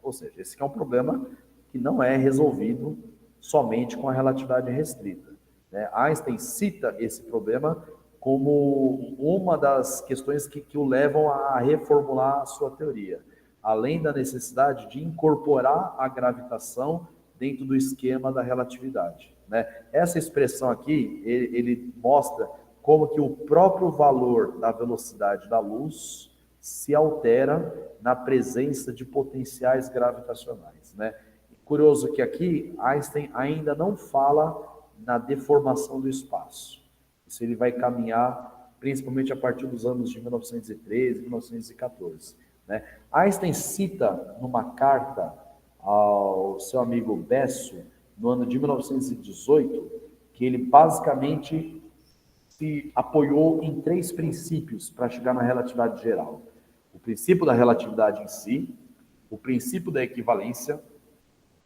Ou seja, esse aqui é um problema que não é resolvido somente com a relatividade restrita, né? Einstein cita esse problema como uma das questões que o levam a reformular a sua teoria, além da necessidade de incorporar a gravitação dentro do esquema da relatividade, né? Essa expressão aqui, ele mostra como que o próprio valor da velocidade da luz se altera na presença de potenciais gravitacionais, né? Curioso que aqui Einstein ainda não fala na deformação do espaço. Isso ele vai caminhar principalmente a partir dos anos de 1913, 1914, né? Einstein cita numa carta ao seu amigo Besso, no ano de 1918, que ele basicamente se apoiou em 3 princípios para chegar na relatividade geral. O princípio da relatividade em si, o princípio da equivalência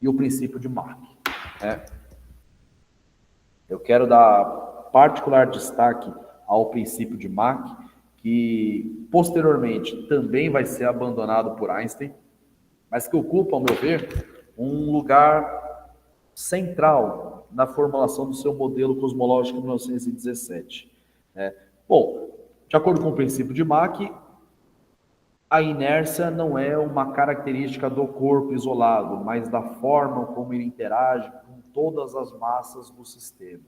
e o princípio de Mach, né? Eu quero dar particular destaque ao princípio de Mach, que posteriormente também vai ser abandonado por Einstein, mas que ocupa, ao meu ver, um lugar central na formulação do seu modelo cosmológico em 1917. Bom, de acordo com o princípio de Mach, a inércia não é uma característica do corpo isolado, mas da forma como ele interage com todas as massas do sistema.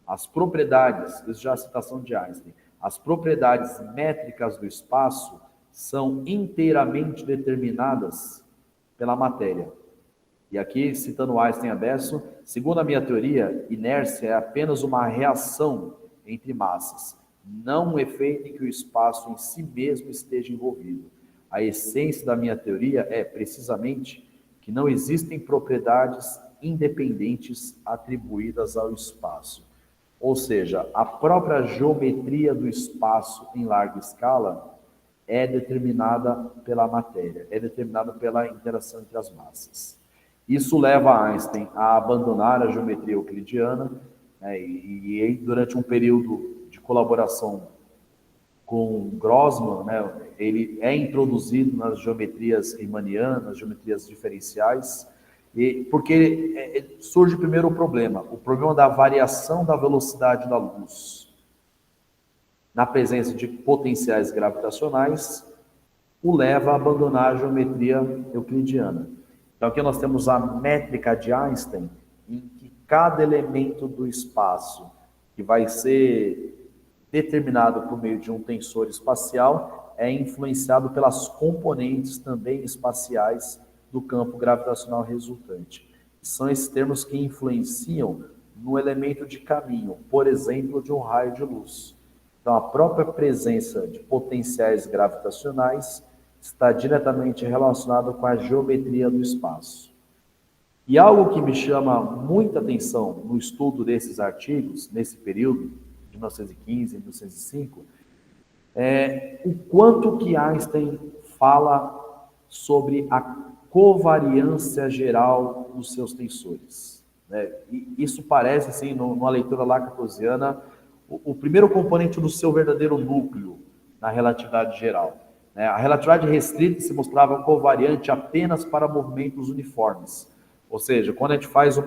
As propriedades, isso já é a citação de Einstein, as propriedades métricas do espaço são inteiramente determinadas pela matéria. E aqui, citando Einstein a beço, segundo a minha teoria, inércia é apenas uma reação entre massas, não um efeito em que o espaço em si mesmo esteja envolvido. A essência da minha teoria é, precisamente, que não existem propriedades independentes atribuídas ao espaço. Ou seja, a própria geometria do espaço em larga escala é determinada pela matéria, é determinada pela interação entre as massas. Isso leva Einstein a abandonar a geometria euclidiana, né, e durante um período de colaboração com Grossman, né, ele é introduzido nas geometrias riemannianas, geometrias diferenciais, porque surge primeiro o problema da variação da velocidade da luz. Na presença de potenciais gravitacionais, o leva a abandonar a geometria euclidiana. Então aqui nós temos a métrica de Einstein, em que cada elemento do espaço que vai ser determinado por meio de um tensor espacial é influenciado pelas componentes também espaciais do campo gravitacional resultante. São esses termos que influenciam no elemento de caminho, por exemplo, de um raio de luz. Então, a própria presença de potenciais gravitacionais está diretamente relacionada com a geometria do espaço. E algo que me chama muita atenção no estudo desses artigos, nesse período, de 1915 e 1905, é o quanto que Einstein fala sobre a covariância geral dos seus tensores, né? E isso parece, assim, numa leitura lactosiana, o primeiro componente do seu verdadeiro núcleo na relatividade geral, né? A relatividade restrita se mostrava covariante apenas para movimentos uniformes. Ou seja, quando a gente faz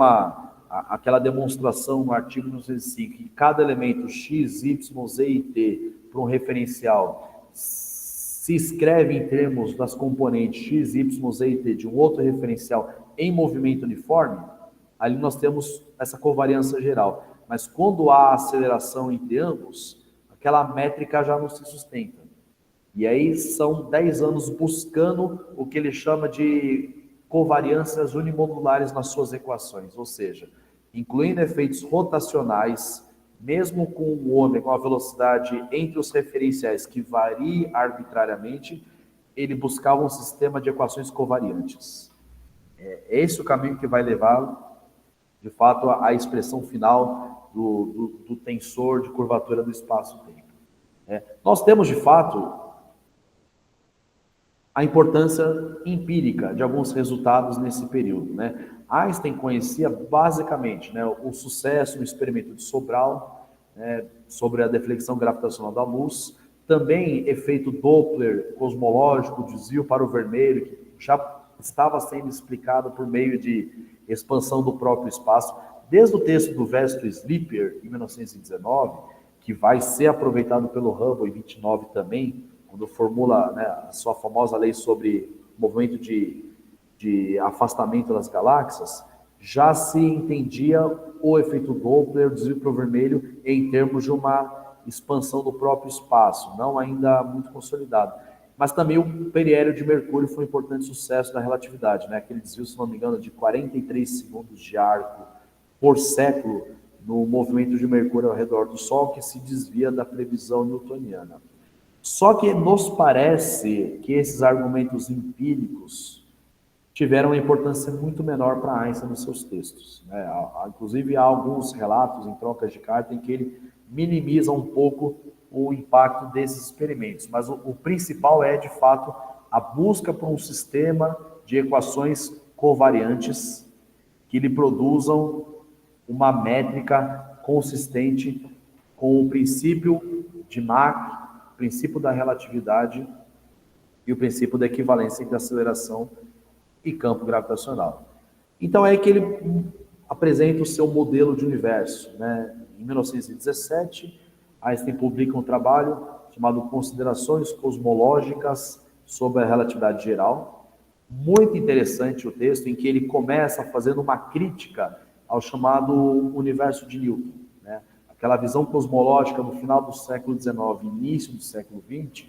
aquela demonstração no artigo 1905, que cada elemento x, y, z e t para um referencial se escreve em termos das componentes x, y, z e t de um outro referencial em movimento uniforme, ali nós temos essa covariância geral. Mas quando há aceleração entre ambos, aquela métrica já não se sustenta. E aí são 10 anos buscando o que ele chama de covariâncias unimodulares nas suas equações, ou seja, incluindo efeitos rotacionais, mesmo com o ômega, com a velocidade entre os referenciais que varia arbitrariamente, ele buscava um sistema de equações covariantes. É esse o caminho que vai levar, de fato, à expressão final do tensor de curvatura do espaço-tempo. Nós temos, de fato, a importância empírica de alguns resultados nesse período, né? Einstein conhecia basicamente, né, o sucesso no experimento de Sobral, né, sobre a deflexão gravitacional da luz, também efeito Doppler cosmológico, desvio para o vermelho, que já estava sendo explicado por meio de expansão do próprio espaço, desde o texto do Vesto Slipper, em 1919, que vai ser aproveitado pelo Hubble em 29 também, quando formula, né, a sua famosa lei sobre movimento de afastamento das galáxias, já se entendia o efeito Doppler, o desvio para o vermelho, em termos de uma expansão do próprio espaço, não ainda muito consolidado. Mas também o periélio de Mercúrio foi um importante sucesso da relatividade, né? Aquele desvio, se não me engano, de 43 segundos de arco por século no movimento de Mercúrio ao redor do Sol, que se desvia da previsão newtoniana. Só que nos parece que esses argumentos empíricos tiveram uma importância muito menor para Einstein nos seus textos, né? Inclusive, há alguns relatos em trocas de carta em que ele minimiza um pouco o impacto desses experimentos, mas o principal é, de fato, a busca por um sistema de equações covariantes que lhe produzam uma métrica consistente com o princípio de Mach, o princípio da relatividade e o princípio da equivalência entre aceleração e campo gravitacional. Então é que ele apresenta o seu modelo de universo, né? Em 1917, Einstein publica um trabalho chamado Considerações Cosmológicas sobre a Relatividade Geral. Muito interessante o texto, em que ele começa fazendo uma crítica ao chamado universo de Newton, né? Aquela visão cosmológica no final do século XIX, início do século XX,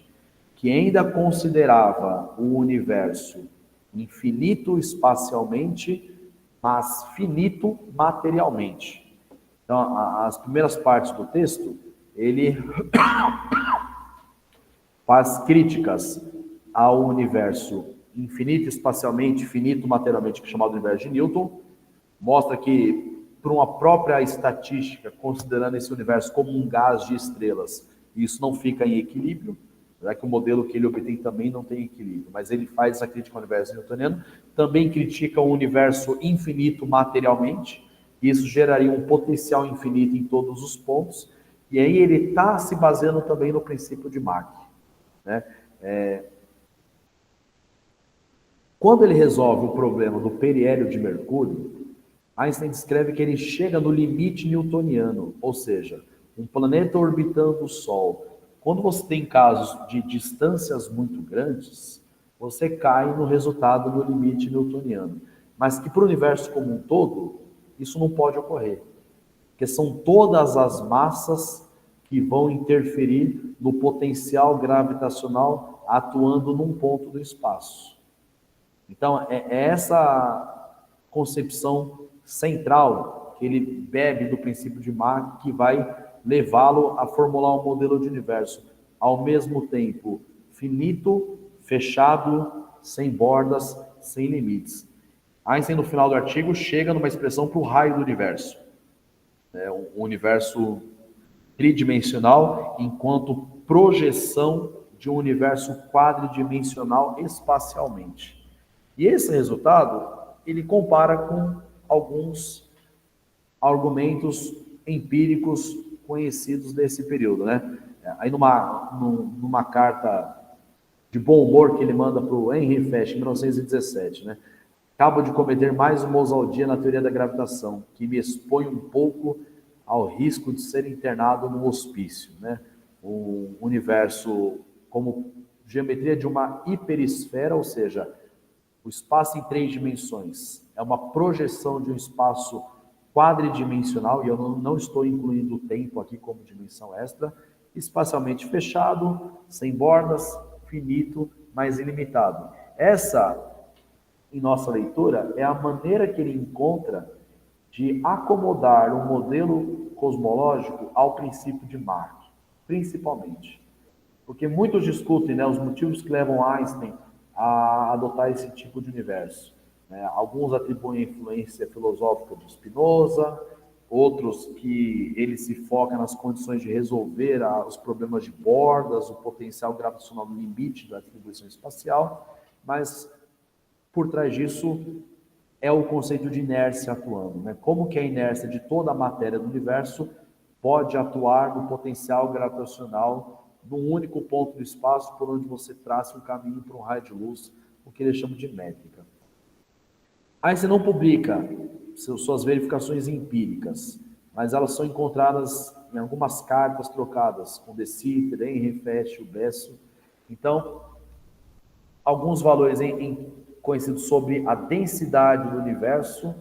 que ainda considerava o universo infinito espacialmente, mas finito materialmente. Então, as primeiras partes do texto, ele faz críticas ao universo infinito espacialmente, finito materialmente, que é chamado universo de Newton, mostra que, por uma própria estatística, considerando esse universo como um gás de estrelas, isso não fica em equilíbrio, já que o modelo que ele obtém também não tem equilíbrio, mas ele faz essa crítica ao universo newtoniano, também critica o universo infinito materialmente, isso geraria um potencial infinito em todos os pontos, e aí ele está se baseando também no princípio de Mach, né? Quando ele resolve o problema do periélio de Mercúrio, Einstein descreve que ele chega no limite newtoniano, ou seja, um planeta orbitando o Sol. Quando você tem casos de distâncias muito grandes, você cai no resultado do limite newtoniano. Mas que para o universo como um todo, isso não pode ocorrer. Porque são todas as massas que vão interferir no potencial gravitacional atuando num ponto do espaço. Então, é essa concepção central que ele bebe do princípio de Mach que vai levá-lo a formular um modelo de universo ao mesmo tempo finito, fechado, sem bordas, sem limites. Einstein, no final do artigo, chega numa expressão para o raio do universo. Um universo tridimensional enquanto projeção de um universo quadridimensional espacialmente. E esse resultado, ele compara com alguns argumentos empíricos conhecidos desse período, né? Aí numa carta de bom humor que ele manda para o Henry Fesch, em 1917, né? Acabo de cometer mais uma ousadia na teoria da gravitação, que me expõe um pouco ao risco de ser internado num hospício, né? O universo como geometria de uma hiperesfera, ou seja, o espaço em 3 dimensões é uma projeção de um espaço quadridimensional, e eu não estou incluindo o tempo aqui como dimensão extra, espacialmente fechado, sem bordas, finito, mas ilimitado. Essa, em nossa leitura, é a maneira que ele encontra de acomodar um modelo cosmológico ao princípio de Mach, principalmente. Porque muitos discutem, né, os motivos que levam Einstein a adotar esse tipo de universo. Alguns atribuem a influência filosófica de Spinoza, outros que ele se foca nas condições de resolver os problemas de bordas, o potencial gravitacional no limite da distribuição espacial, mas por trás disso é o conceito de inércia atuando, né? Como que a inércia de toda a matéria do universo pode atuar no potencial gravitacional num único ponto do espaço por onde você traça um caminho para um raio de luz, o que eles chamam de métrica. Einstein não publica suas verificações empíricas, mas elas são encontradas em algumas cartas trocadas com De Sitter, Henry Fest, Bessel. Então, alguns valores conhecidos sobre a densidade do universo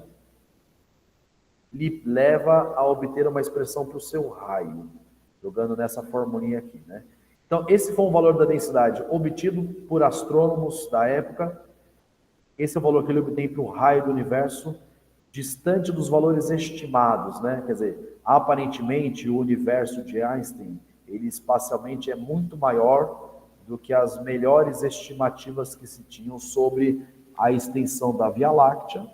lhe leva a obter uma expressão para o seu raio, jogando nessa formulinha aqui, né? Então, esse foi um valor da densidade obtido por astrônomos da época. Esse é o valor que ele obtém para o raio do universo, distante dos valores estimados, né? Quer dizer, aparentemente o universo de Einstein, ele espacialmente é muito maior do que as melhores estimativas que se tinham sobre a extensão da Via Láctea.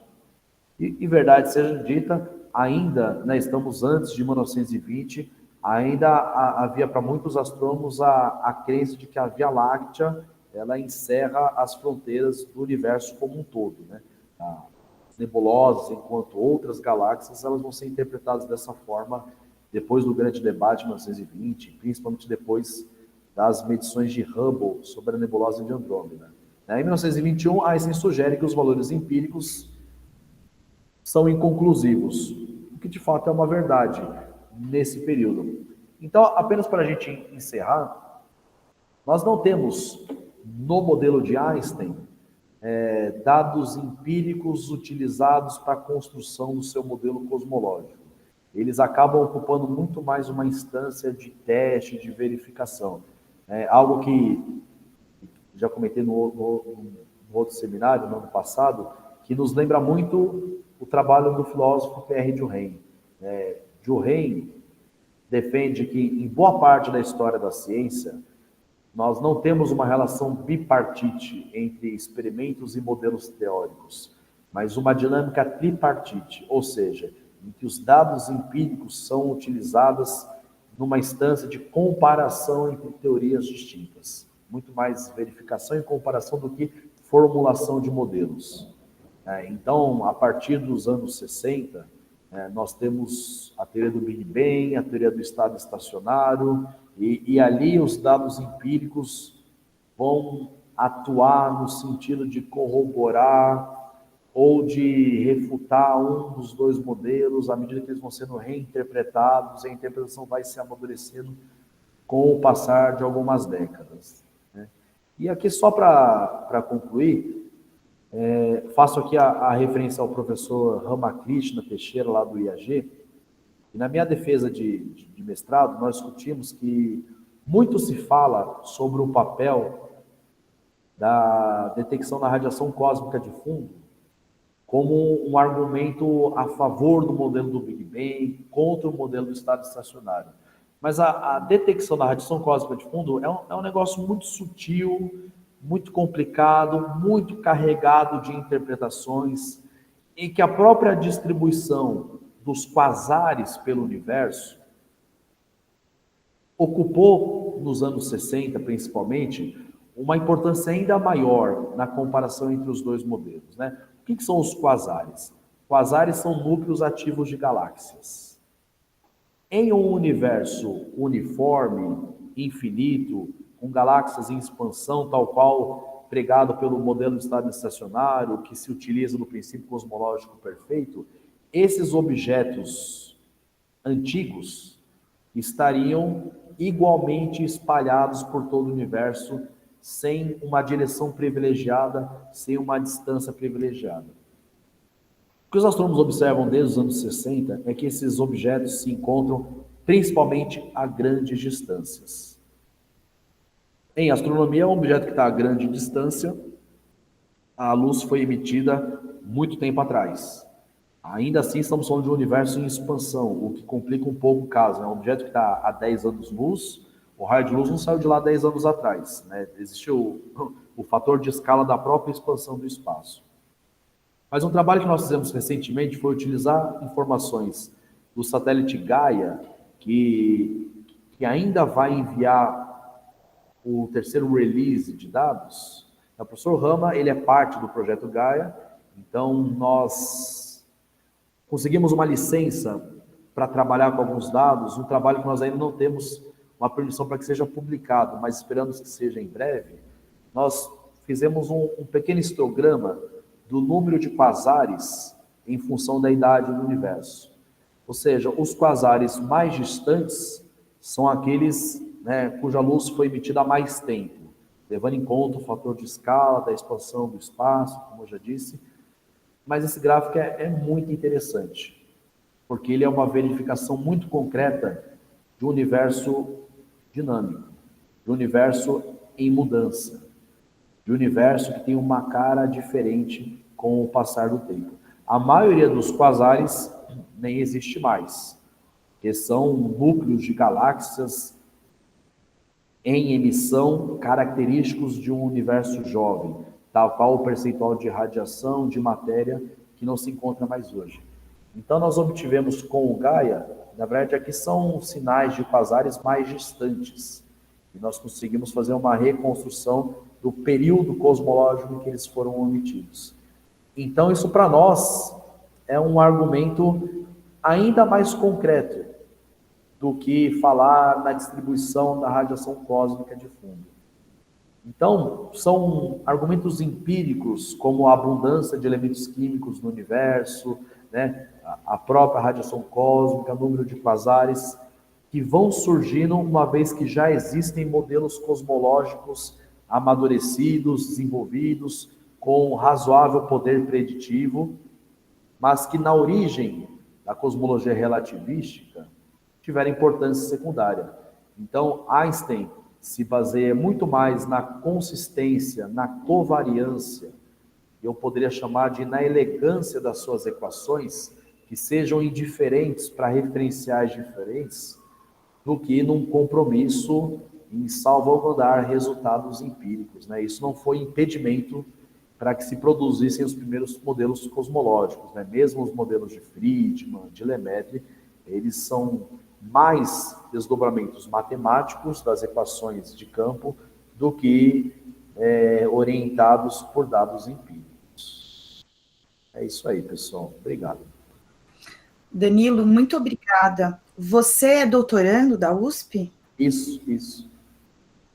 E verdade seja dita, ainda, né, estamos antes de 1920, ainda havia para muitos astrônomos a crença de que a Via Láctea ela encerra as fronteiras do universo como um todo, né? As nebulosas, enquanto outras galáxias, elas vão ser interpretadas dessa forma depois do grande debate de 1920, principalmente depois das medições de Hubble sobre a nebulosa de Andrômeda. Em 1921, Einstein sugere que os valores empíricos são inconclusivos, o que de fato é uma verdade nesse período. Então, apenas para a gente encerrar, nós não temos no modelo de Einstein dados empíricos utilizados para a construção do seu modelo cosmológico. Eles acabam ocupando muito mais uma instância de teste, de verificação. Algo que já comentei no outro seminário, no ano passado, que nos lembra muito o trabalho do filósofo Pierre Durkheim. Durkheim defende que, em boa parte da história da ciência, nós não temos uma relação bipartite entre experimentos e modelos teóricos, mas uma dinâmica tripartite, ou seja, em que os dados empíricos são utilizados numa instância de comparação entre teorias distintas. Muito mais verificação e comparação do que formulação de modelos. Então, a partir dos anos 60, nós temos a teoria do Big Bang, a teoria do estado estacionário, e ali os dados empíricos vão atuar no sentido de corroborar ou de refutar um dos dois modelos, à medida que eles vão sendo reinterpretados, a interpretação vai se amadurecendo com o passar de algumas décadas. E aqui, só para concluir, faço aqui a referência ao professor Ramakrishna Teixeira, lá do IAG, e na minha defesa de mestrado, nós discutimos que muito se fala sobre o papel da detecção da radiação cósmica de fundo como um argumento a favor do modelo do Big Bang, contra o modelo do estado estacionário. Mas a detecção da radiação cósmica de fundo é um negócio muito sutil, muito complicado, muito carregado de interpretações, e que a própria distribuição dos quasares pelo universo ocupou, nos anos 60 principalmente, uma importância ainda maior na comparação entre os dois modelos, né? O que são os quasares? Quasares são núcleos ativos de galáxias. Em um universo uniforme, infinito, com galáxias em expansão, tal qual pregado pelo modelo de estado estacionário, que se utiliza no princípio cosmológico perfeito, esses objetos antigos estariam igualmente espalhados por todo o universo, sem uma direção privilegiada, sem uma distância privilegiada. O que os astrônomos observam desde os anos 60 é que esses objetos se encontram principalmente a grandes distâncias. Em astronomia, um objeto que está a grande distância, a luz foi emitida muito tempo atrás. Ainda assim, estamos falando de um universo em expansão, o que complica um pouco o caso. É um objeto que está a 10 anos-luz, o raio de luz não saiu de lá 10 anos atrás, né? Existe o fator de escala da própria expansão do espaço. Mas um trabalho que nós fizemos recentemente foi utilizar informações do satélite Gaia, que ainda vai enviar o terceiro release de dados. O professor Rama, ele é parte do projeto Gaia, então nós conseguimos uma licença para trabalhar com alguns dados, um trabalho que nós ainda não temos uma permissão para que seja publicado, mas esperamos que seja em breve. Nós fizemos um pequeno histograma do número de quasares em função da idade do universo. Ou seja, os quasares mais distantes são aqueles, né, cuja luz foi emitida há mais tempo, levando em conta o fator de escala da expansão do espaço, como eu já disse. Mas esse gráfico é muito interessante, porque ele é uma verificação muito concreta de um universo dinâmico, de um universo em mudança, de um universo que tem uma cara diferente com o passar do tempo. A maioria dos quasares nem existe mais, que são núcleos de galáxias em emissão característicos de um universo jovem, tal qual o percentual de radiação, de matéria, que não se encontra mais hoje. Então, nós obtivemos com o Gaia, na verdade, aqui são sinais de quasares mais distantes, e nós conseguimos fazer uma reconstrução do período cosmológico em que eles foram emitidos. Então, isso para nós é um argumento ainda mais concreto do que falar na distribuição da radiação cósmica de fundo. Então, são argumentos empíricos, como a abundância de elementos químicos no universo, né, a própria radiação cósmica, o número de quasares, que vão surgindo uma vez que já existem modelos cosmológicos amadurecidos, desenvolvidos, com razoável poder preditivo, mas que na origem da cosmologia relativística tiveram importância secundária. Então, Einstein se baseia muito mais na consistência, na covariância, eu poderia chamar de na elegância das suas equações, que sejam indiferentes para referenciais diferentes, do que num compromisso em salvaguardar resultados empíricos, né? Isso não foi impedimento para que se produzissem os primeiros modelos cosmológicos, né? Mesmo os modelos de Friedmann, de Lemaitre, eles são mais desdobramentos matemáticos das equações de campo do que orientados por dados empíricos. É isso aí, pessoal. Obrigado. Danilo, muito obrigada. Você é doutorando da USP? Isso.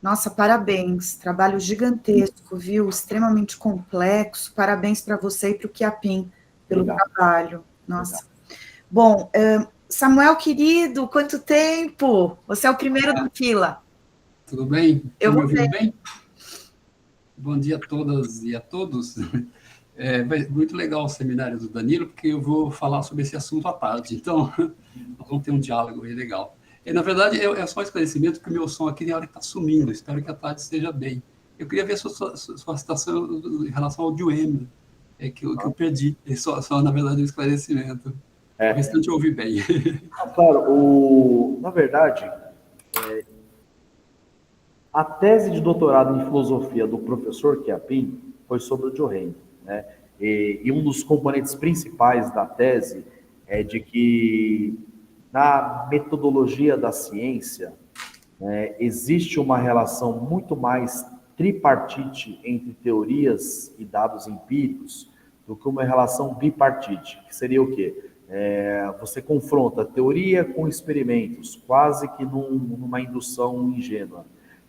Nossa, parabéns. Trabalho gigantesco, viu? Extremamente complexo. Parabéns para você e para o Chiapin pelo trabalho. Nossa. Obrigado. Bom, Samuel, querido, quanto tempo? Você é o primeiro da fila. Tudo bem? Eu vou me ouvindo bem? Bom dia a todas e a todos. Muito legal o seminário do Danilo, porque eu vou falar sobre esse assunto à tarde. Então, nós vamos ter um diálogo aí legal. Na verdade, é só esclarecimento que o meu som aqui tem hora que está sumindo. Espero que a tarde esteja bem. Eu queria ver sua citação em relação ao Duhem, que eu perdi. É só, na verdade, um esclarecimento. O restante eu ouvi bem. Claro, na verdade, a tese de doutorado em filosofia do professor Chiapin foi sobre o Duhem, né? E um dos componentes principais da tese é de que, na metodologia da ciência, existe uma relação muito mais tripartite entre teorias e dados empíricos do que uma relação bipartite, que seria o quê? Você confronta teoria com experimentos, quase que numa indução ingênua.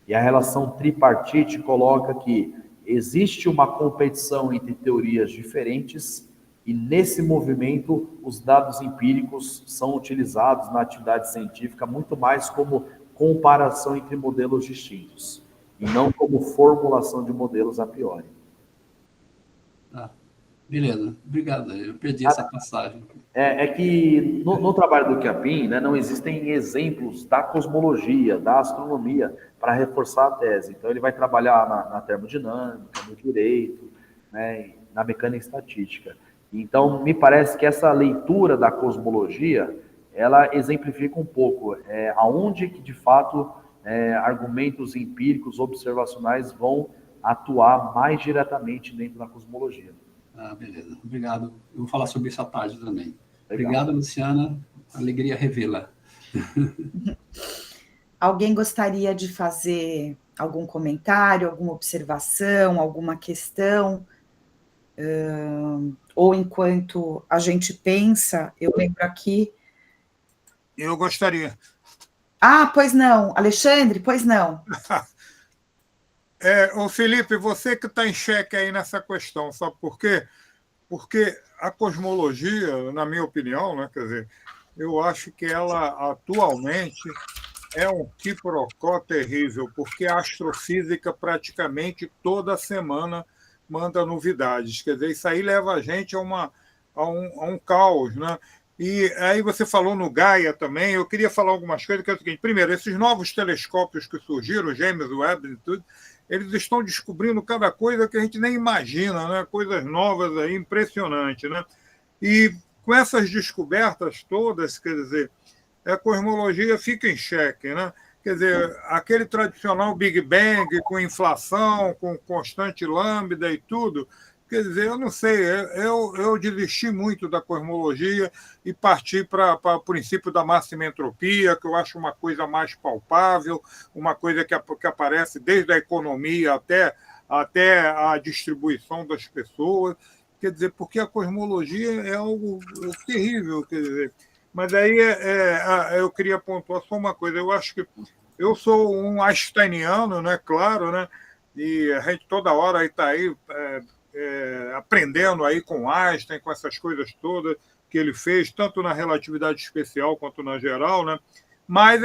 E a relação tripartite coloca que existe uma competição entre teorias diferentes e, nesse movimento, os dados empíricos são utilizados na atividade científica muito mais como comparação entre modelos distintos, e não como formulação de modelos a priori. Beleza, obrigado. Eu perdi essa passagem. É que no trabalho do Chiapin, né, não existem exemplos da cosmologia, da astronomia, para reforçar a tese. Então, ele vai trabalhar na termodinâmica, no direito, né, na mecânica estatística. Então, me parece que essa leitura da cosmologia, ela exemplifica um pouco aonde que, de fato, argumentos empíricos, observacionais vão atuar mais diretamente dentro da cosmologia. Beleza, obrigado. Eu vou falar sobre isso à tarde também. Obrigado, Luciana. Alegria revê-la. Alguém gostaria de fazer algum comentário, alguma observação, alguma questão? Ou enquanto a gente pensa, eu lembro aqui... Eu gostaria. Pois não. Alexandre, pois não. Ô Felipe, você que está em xeque aí nessa questão, sabe por quê? porque a cosmologia, na minha opinião, né, quer dizer, eu acho que ela atualmente é um quiprocó terrível, porque a astrofísica praticamente toda semana manda novidades. Quer dizer, isso aí leva a gente a um caos, né? E aí você falou no Gaia também, eu queria falar algumas coisas, que é o seguinte: primeiro, esses novos telescópios que surgiram, James Webb e tudo, eles estão descobrindo cada coisa que a gente nem imagina, né? Coisas novas aí, impressionantes, né? E com essas descobertas todas, quer dizer, a cosmologia fica em xeque, né? Quer dizer, aquele tradicional Big Bang com inflação, com constante lambda e tudo, quer dizer, eu não sei, eu desisti muito da cosmologia e parti para o princípio da massimetropia, que eu acho uma coisa mais palpável, uma coisa que aparece desde a economia até a distribuição das pessoas. Quer dizer, porque a cosmologia é algo terrível, quer dizer. Mas aí eu queria pontuar só uma coisa. Eu acho que eu sou um einsteiniano, né? Claro, né? E a gente toda hora está aí aprendendo aí com Einstein, com essas coisas todas que ele fez, tanto na relatividade especial quanto na geral, né? Mas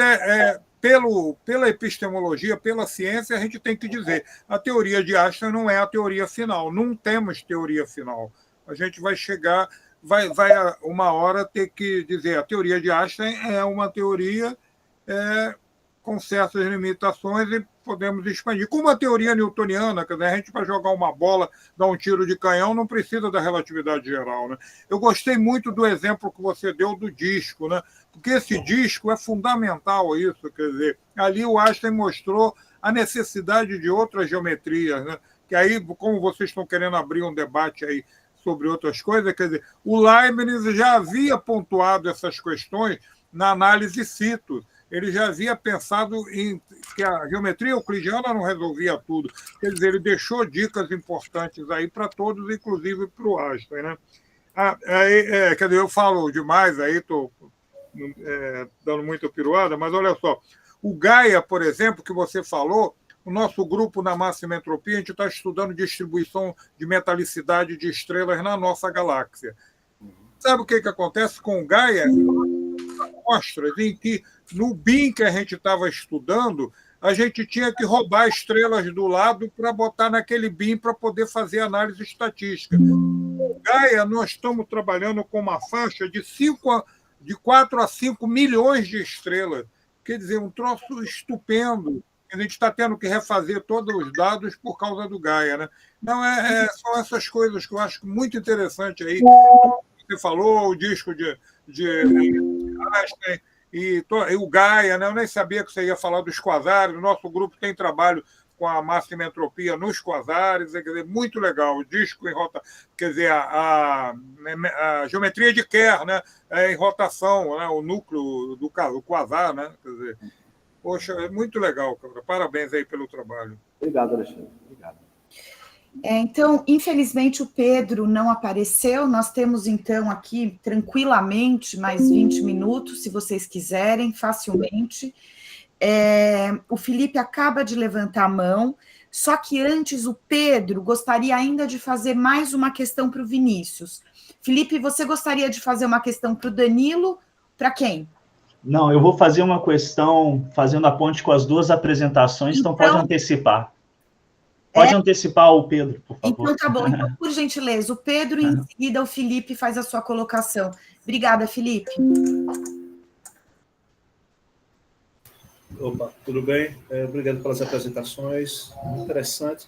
pela epistemologia, pela ciência, a gente tem que dizer, a teoria de Einstein não é a teoria final, não temos teoria final. A gente vai chegar, vai uma hora ter que dizer, a teoria de Einstein é uma teoria com certas limitações e podemos expandir. Como a teoria newtoniana, quer dizer, a gente, para jogar uma bola, dar um tiro de canhão, não precisa da relatividade geral, né? Eu gostei muito do exemplo que você deu do disco, né? Porque esse disco é fundamental isso, quer dizer, ali o Einstein mostrou a necessidade de outras geometrias, né? Que aí, como vocês estão querendo abrir um debate aí sobre outras coisas, quer dizer, o Leibniz já havia pontuado essas questões na análise Citos. Ele já havia pensado em que a geometria euclidiana não resolvia tudo. Quer dizer, ele deixou dicas importantes aí para todos, inclusive para o Einstein, né? Quer dizer, eu falo demais aí, estou dando muita piruada, mas olha só, o Gaia, por exemplo, que você falou, o nosso grupo na massimetropia, a gente está estudando distribuição de metalicidade de estrelas na nossa galáxia. Sabe o que acontece com o Gaia? Amostras em que no BIM que a gente estava estudando, a gente tinha que roubar estrelas do lado para botar naquele BIM para poder fazer análise estatística. No Gaia, nós estamos trabalhando com uma faixa de 4 a 5 milhões de estrelas. Quer dizer, um troço estupendo. A gente está tendo que refazer todos os dados por causa do Gaia, né? Não, são essas coisas que eu acho muito interessante aí. Você falou, o disco de Einstein e o Gaia, né? Eu nem sabia que você ia falar dos quasares. O nosso grupo tem trabalho com a massimetropia nos quasares, quer dizer, muito legal. O disco em quer dizer, a geometria de Kerr, né? Em rotação, né? O núcleo do quasar, né? Quer dizer, poxa, é muito legal, cara. Parabéns aí pelo trabalho. Obrigado, Alexandre. Obrigado. Então, infelizmente, o Pedro não apareceu. Nós temos, então, aqui, tranquilamente, mais 20 minutos, se vocês quiserem, facilmente. O Felipe acaba de levantar a mão, só que antes o Pedro gostaria ainda de fazer mais uma questão para o Vinícius. Felipe, você gostaria de fazer uma questão para o Danilo? Para quem? Não, eu vou fazer uma questão fazendo a ponte com as duas apresentações, então pode antecipar. Pode antecipar o Pedro, por favor. Então tá bom. Então, por gentileza, o Pedro e em seguida o Felipe faz a sua colocação. Obrigada, Felipe. Opa, tudo bem? Obrigado pelas apresentações, muito interessante.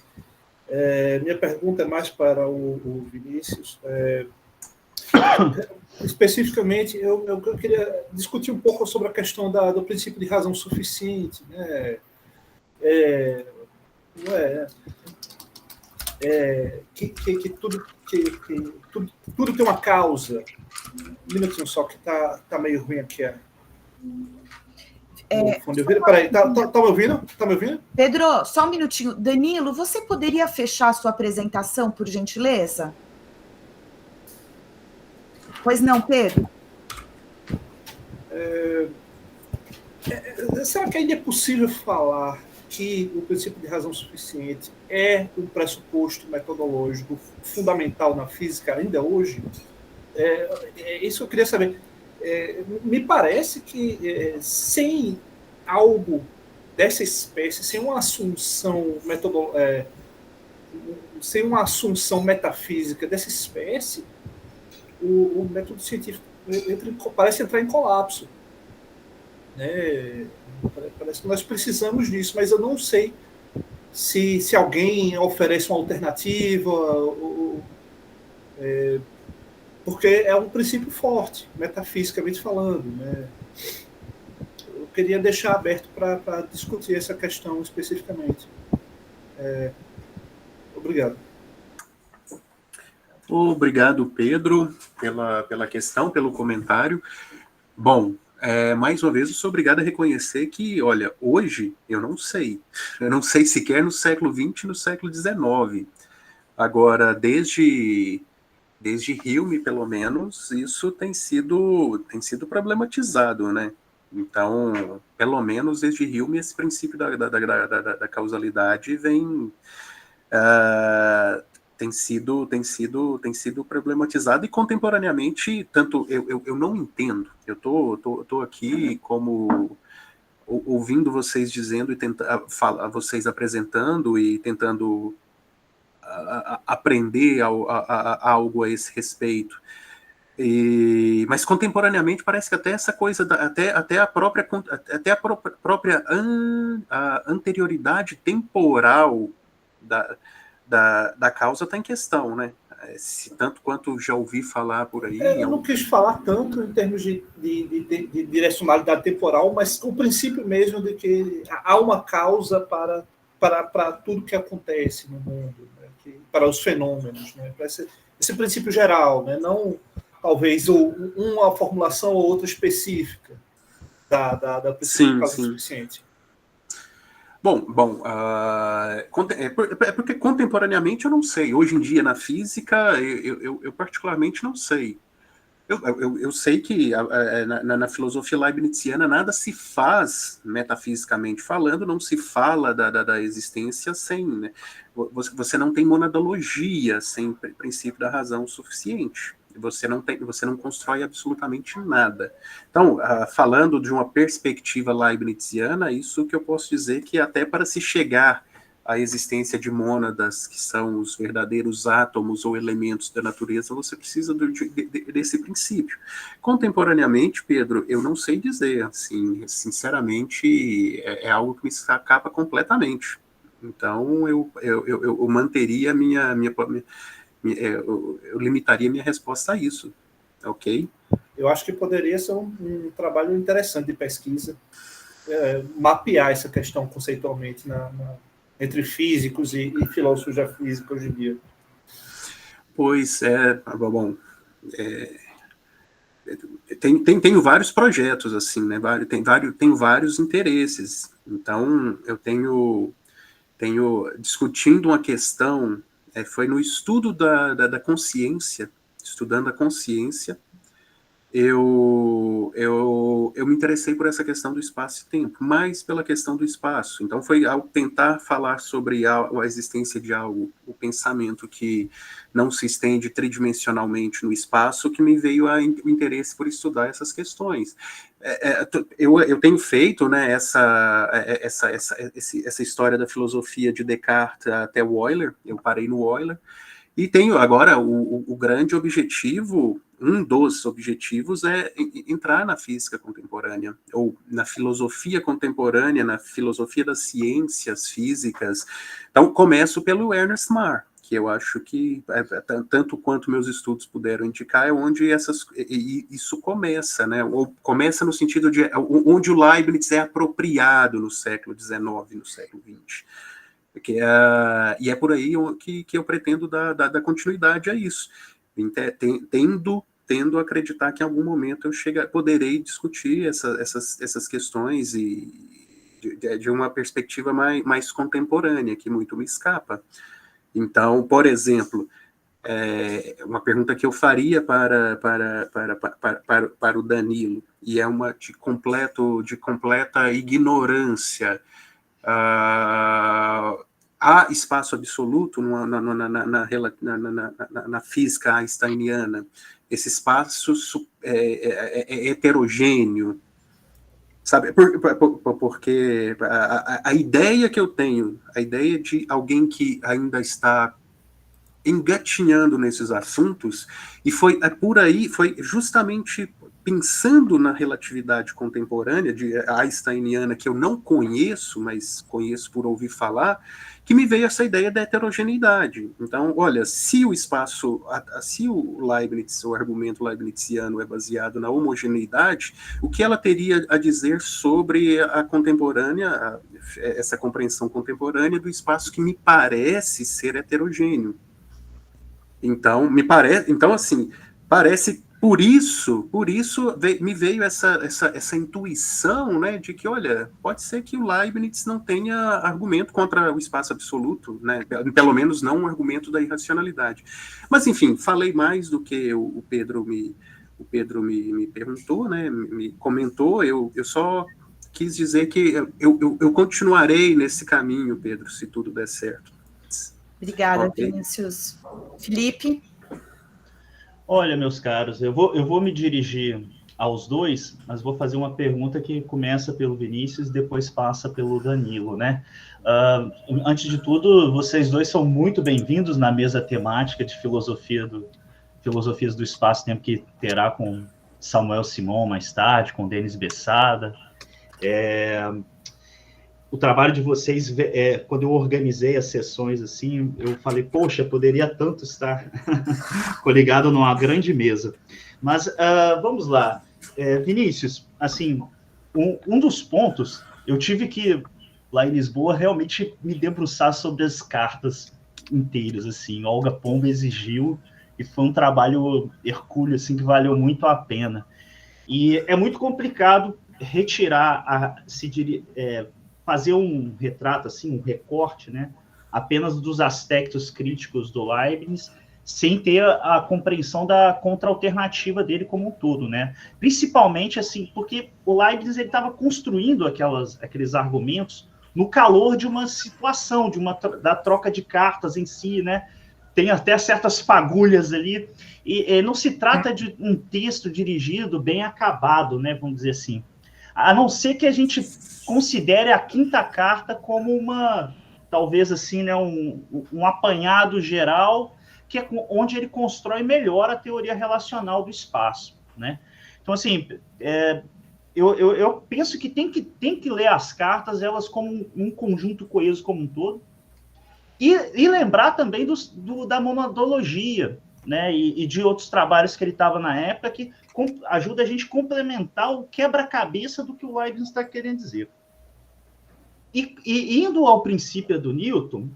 Minha pergunta é mais para o Vinícius. Especificamente, eu queria discutir um pouco sobre a questão do princípio de razão suficiente, né? Que tudo tem uma causa. Um minutinho só, que tá meio ruim aqui. Peraí, tá me ouvindo? Tá me ouvindo? Pedro, só um minutinho. Danilo, você poderia fechar a sua apresentação, por gentileza? Pois não, Pedro? Será que ainda é possível falar que o princípio de razão suficiente é um pressuposto metodológico fundamental na física ainda hoje? Isso eu queria saber. Me parece que sem algo dessa espécie, sem uma assunção sem uma assunção metafísica dessa espécie, o método científico parece entrar em colapso. Né? Parece que nós precisamos disso, mas eu não sei se alguém oferece uma alternativa, porque é um princípio forte, metafisicamente falando. Né? Eu queria deixar aberto para discutir essa questão especificamente. Obrigado. Obrigado, Pedro, pela questão, pelo comentário. Bom, mais uma vez eu sou obrigado a reconhecer que, olha, hoje eu não sei sequer no século XX, no século XIX. Agora, desde Hume, pelo menos, isso tem sido problematizado, né? Então, pelo menos desde Hume, esse princípio da causalidade tem sido problematizado, e contemporaneamente, tanto eu não entendo. Eu tô aqui como ouvindo vocês dizendo e vocês apresentando e tentando aprender algo a esse respeito. Mas contemporaneamente parece que até essa coisa, até a própria anterioridade temporal da causa está em questão, né? Tanto quanto já ouvi falar por aí. Eu não quis falar tanto em termos de direcionalidade temporal, mas o princípio mesmo de que há uma causa para tudo que acontece no mundo, né? Para os fenômenos, né? Para esse princípio geral, né? Não talvez uma formulação ou outra específica da princípio causa suficiente. Bom, porque contemporaneamente eu não sei. Hoje em dia, na física, eu particularmente não sei. Eu sei que na filosofia leibniziana nada se faz, metafisicamente falando, não se fala da existência sem... Né? Você não tem monadologia sem princípio da razão suficiente. Você não constrói absolutamente nada. Então, falando de uma perspectiva leibniziana, isso que eu posso dizer que até para se chegar à existência de mônadas, que são os verdadeiros átomos ou elementos da natureza, você precisa desse princípio. Contemporaneamente, Pedro, eu não sei dizer, assim, sinceramente, é algo que me escapa completamente. Então, eu manteria eu limitaria minha resposta a isso, ok? Eu acho que poderia ser um trabalho interessante de pesquisa, mapear essa questão conceitualmente entre físicos e filósofos da física hoje em dia. Pois tenho vários projetos, assim, né? Tenho vários interesses. Então, eu tenho discutindo uma questão. Foi no estudo da consciência, estudando a consciência, eu me interessei por essa questão do espaço e tempo, mais pela questão do espaço. Então foi ao tentar falar sobre a existência de algo, o pensamento que não se estende tridimensionalmente no espaço, que me veio o interesse por estudar essas questões. Eu tenho feito, né, essa história da filosofia de Descartes até Euler. Eu parei no Euler, e tenho agora o grande objetivo, um dos objetivos é entrar na física contemporânea, ou na filosofia contemporânea, na filosofia das ciências físicas. Então, começo pelo Ernest Mach, que eu acho que, tanto quanto meus estudos puderam indicar, é onde isso começa, né? Ou começa no sentido de onde o Leibniz é apropriado no século XIX, no século XX. E é por aí que eu pretendo dar continuidade a isso, tendo a acreditar que em algum momento eu poderei discutir essas questões de uma perspectiva mais contemporânea, que muito me escapa. Então, por exemplo, uma pergunta que eu faria para o Danilo, e é uma de completa ignorância há espaço absoluto na física einsteiniana. Esse espaço é heterogêneo, sabe? Porque a ideia que eu tenho, a ideia de alguém que ainda está engatinhando nesses assuntos, e foi por aí, foi justamente pensando na relatividade contemporânea, de einsteiniana, que eu não conheço, mas conheço por ouvir falar, que me veio essa ideia da heterogeneidade. Então, olha, se o Leibniz, o argumento leibniziano é baseado na homogeneidade, o que ela teria a dizer sobre a contemporânea, essa compreensão contemporânea do espaço que me parece ser heterogêneo? Então, parece, por isso me veio essa intuição, né, de que, olha, pode ser que o Leibniz não tenha argumento contra o espaço absoluto, né, pelo menos não um argumento da irracionalidade. Mas, enfim, falei mais do que o Pedro me perguntou, né, me comentou, eu só quis dizer que eu continuarei nesse caminho, Pedro, se tudo der certo. Obrigada, Okay. Vinícius. Felipe? Olha, meus caros, eu vou me dirigir aos dois, mas vou fazer uma pergunta que começa pelo Vinícius e depois passa pelo Danilo, né? Antes de tudo, vocês dois são muito bem-vindos na mesa temática de Filosofias do Espaço-Tempo, que terá com Samuel Simon mais tarde, com Denis Bessada. O trabalho de vocês, quando eu organizei as sessões, assim, eu falei, poxa, poderia tanto estar coligado numa grande mesa. Mas vamos lá. Vinícius, assim, um dos pontos, eu tive que, lá em Lisboa, realmente me debruçar sobre as cartas inteiras, assim. Olga Pombo exigiu, e foi um trabalho hercúleo, assim, que valeu muito a pena. E é muito complicado retirar, fazer um retrato, assim, um recorte, né, apenas dos aspectos críticos do Leibniz, sem ter a compreensão da contra-alternativa dele como um todo, né? Principalmente, assim, porque o Leibniz estava construindo aqueles argumentos no calor de uma situação, da troca de cartas em si, né? Tem até certas fagulhas ali, e não se trata de um texto dirigido, bem acabado, né, vamos dizer assim. A não ser que a gente considere a quinta carta como talvez assim, né, um apanhado geral, que é onde ele constrói melhor a teoria relacional do espaço, né? Então, assim, eu penso que tem que ler as cartas, elas como um conjunto coeso como um todo, e lembrar também da monadologia, né, e de outros trabalhos que ele estava na época, que ajuda a gente a complementar o quebra-cabeça do que o Leibniz está querendo dizer. E indo ao princípio do Newton,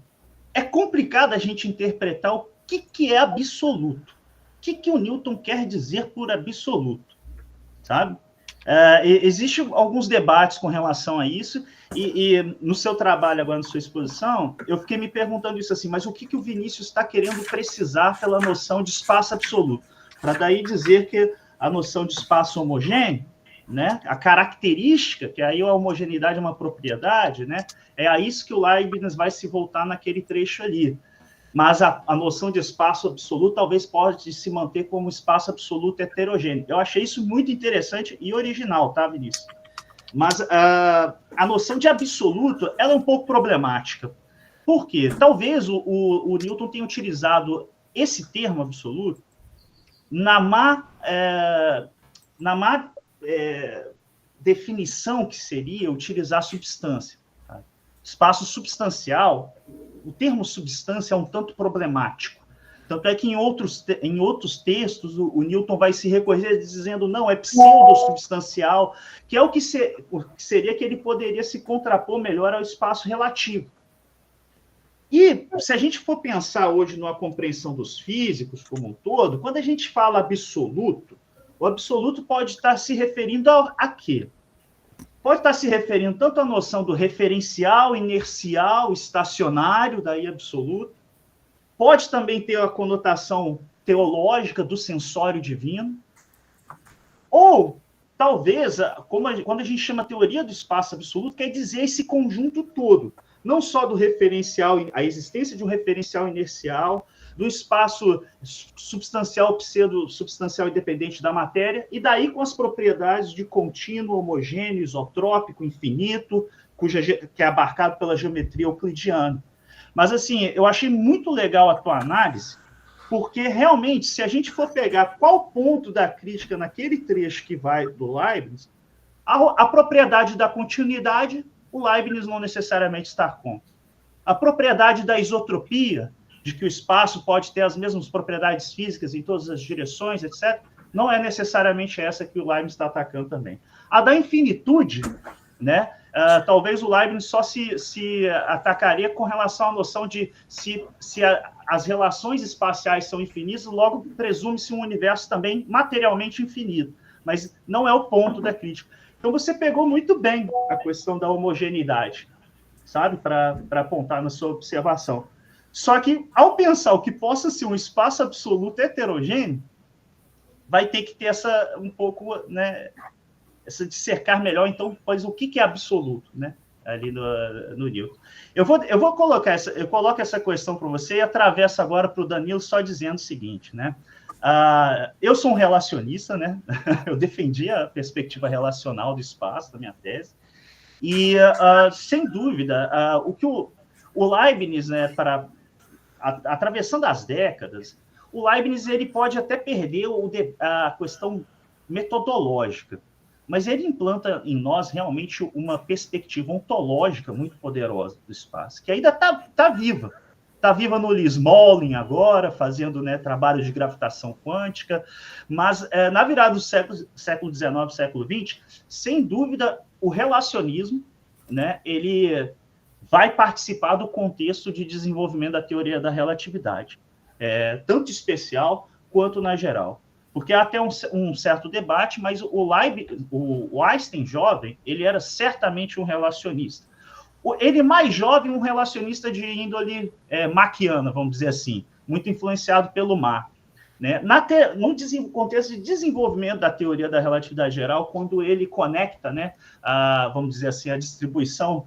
é complicado a gente interpretar o que é absoluto. O que o Newton quer dizer por absoluto, sabe? Existem alguns debates com relação a isso, e no seu trabalho agora, na sua exposição, eu fiquei me perguntando isso assim, mas o que o Vinícius está querendo precisar pela noção de espaço absoluto? Para daí dizer que a noção de espaço homogêneo, né, a característica, que aí a homogeneidade é uma propriedade, né, é a isso que o Leibniz vai se voltar naquele trecho ali. Mas a noção de espaço absoluto talvez pode se manter como espaço absoluto heterogêneo. Eu achei isso muito interessante e original, tá, Vinícius? Mas a noção de absoluto, ela é um pouco problemática. Por quê? Talvez o Newton tenha utilizado esse termo absoluto na má definição que seria utilizar substância. Tá? Espaço substancial, o termo substância é um tanto problemático. Tanto é que em outros textos o Newton vai se recorrer dizendo não, é pseudo-substancial, que é o que seria que ele poderia se contrapor melhor ao espaço relativo. E se a gente for pensar hoje numa compreensão dos físicos como um todo, quando a gente fala absoluto, o absoluto pode estar se referindo a quê? Pode estar se referindo tanto à noção do referencial, inercial, estacionário, daí absoluto. Pode também ter a conotação teológica do sensório divino. Ou talvez, quando a gente chama teoria do espaço absoluto, quer dizer esse conjunto todo, não só do referencial, a existência de um referencial inercial, do espaço substancial, pseudo-substancial independente da matéria, e daí com as propriedades de contínuo, homogêneo, isotrópico, infinito, que é abarcado pela geometria euclidiana. Mas, assim, eu achei muito legal a tua análise, porque, realmente, se a gente for pegar qual ponto da crítica naquele trecho que vai do Leibniz, a propriedade da continuidade, o Leibniz não necessariamente está contra. A propriedade da isotropia, de que o espaço pode ter as mesmas propriedades físicas em todas as direções, etc., não é necessariamente essa que o Leibniz está atacando também. A da infinitude, né? Talvez o Leibniz só se atacaria com relação à noção de se as relações espaciais são infinitas, logo presume-se um universo também materialmente infinito, mas não é o ponto da crítica. Então você pegou muito bem a questão da homogeneidade, sabe, para apontar na sua observação. Só que, ao pensar o que possa ser um espaço absoluto heterogêneo, vai ter que ter um pouco, né, essa de cercar melhor, então, pois o que é absoluto, né, ali no Newton. Eu vou colocar eu coloco essa questão para você e atravesso agora para o Danilo só dizendo o seguinte, né, eu sou um relacionista, né, eu defendi a perspectiva relacional do espaço na minha tese, e, sem dúvida, o que o Leibniz, né, atravessando as décadas, o Leibniz ele pode até perder a questão metodológica, mas ele implanta em nós realmente uma perspectiva ontológica muito poderosa do espaço, que ainda está viva. Está viva no Lee Smolin agora, fazendo, né, trabalhos de gravitação quântica, mas na virada do século XIX, século XX, sem dúvida, o relacionismo, né, ele vai participar do contexto de desenvolvimento da teoria da relatividade, tanto especial quanto na geral. Porque há até um certo debate, mas o Einstein jovem, ele era certamente um relacionista. Ele mais jovem, um relacionista de índole machiana, vamos dizer assim, muito influenciado pelo Mach. Né? No contexto de desenvolvimento da teoria da relatividade geral, quando ele conecta, né, vamos dizer assim, a distribuição,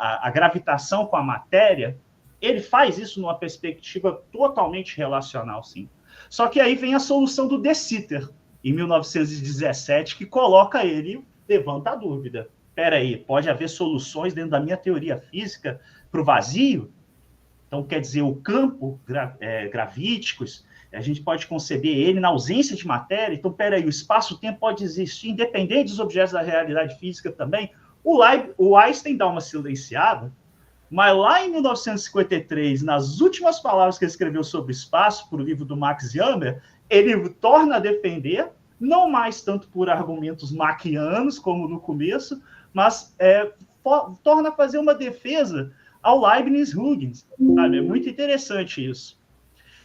a gravitação com a matéria, ele faz isso numa perspectiva totalmente relacional, sim. Só que aí vem a solução do De Sitter, em 1917, que coloca ele, levanta a dúvida. Espera aí, pode haver soluções dentro da minha teoria física para o vazio? Então, quer dizer, o campo gravítico, a gente pode conceber ele na ausência de matéria. Então, espera aí, o espaço-tempo pode existir independente dos objetos da realidade física também. O Einstein dá uma silenciada, mas lá em 1953, nas últimas palavras que ele escreveu sobre espaço, para o livro do Max Jammer, ele torna a defender, não mais tanto por argumentos machianos, como no começo, mas torna a fazer uma defesa ao Leibniz-Huygens. É muito interessante isso.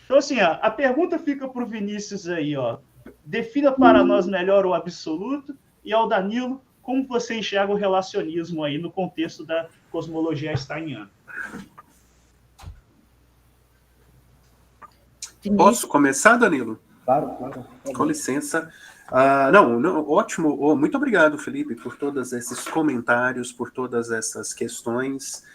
Então, assim, a pergunta fica para o Vinícius aí, ó. Defina para nós melhor o absoluto, e ao Danilo, como você enxerga o relacionismo aí no contexto da cosmologia einsteiniana? Posso começar, Danilo? Claro, claro. Com licença. Não, ótimo. Muito obrigado, Felipe, por todos esses comentários, por todas essas questões.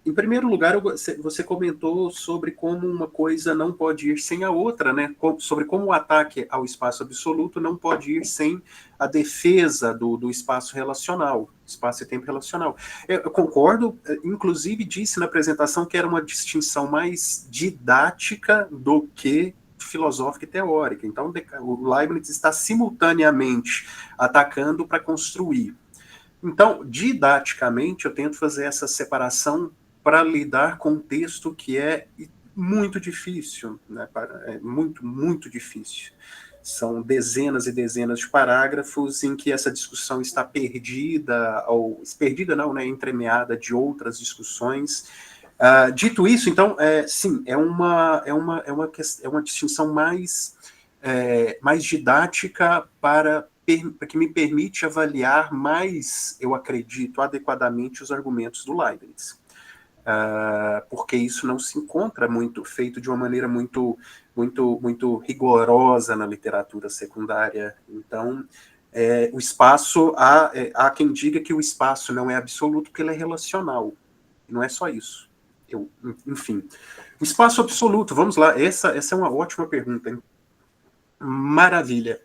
Em primeiro lugar, você comentou sobre como uma coisa não pode ir sem a outra, né? Sobre como o ataque ao espaço absoluto não pode ir sem a defesa do espaço relacional, espaço e tempo relacional. Eu concordo, inclusive disse na apresentação que era uma distinção mais didática do que filosófica e teórica. Então, o Leibniz está simultaneamente atacando para construir. Então, didaticamente, eu tento fazer essa separação para lidar com um texto que é muito difícil, né? É muito, muito difícil. São dezenas e dezenas de parágrafos em que essa discussão está perdida, ou perdida não, né? Entremeada de outras discussões. Dito isso, então, sim, é uma distinção mais didática para que me permite avaliar mais, eu acredito, adequadamente os argumentos do Leibniz. porque isso não se encontra feito de uma maneira muito rigorosa na literatura secundária. Então, o espaço, há quem diga que o espaço não é absoluto porque ele é relacional. Não é só isso. Enfim, o espaço absoluto, vamos lá, essa é uma ótima pergunta, hein? Maravilha.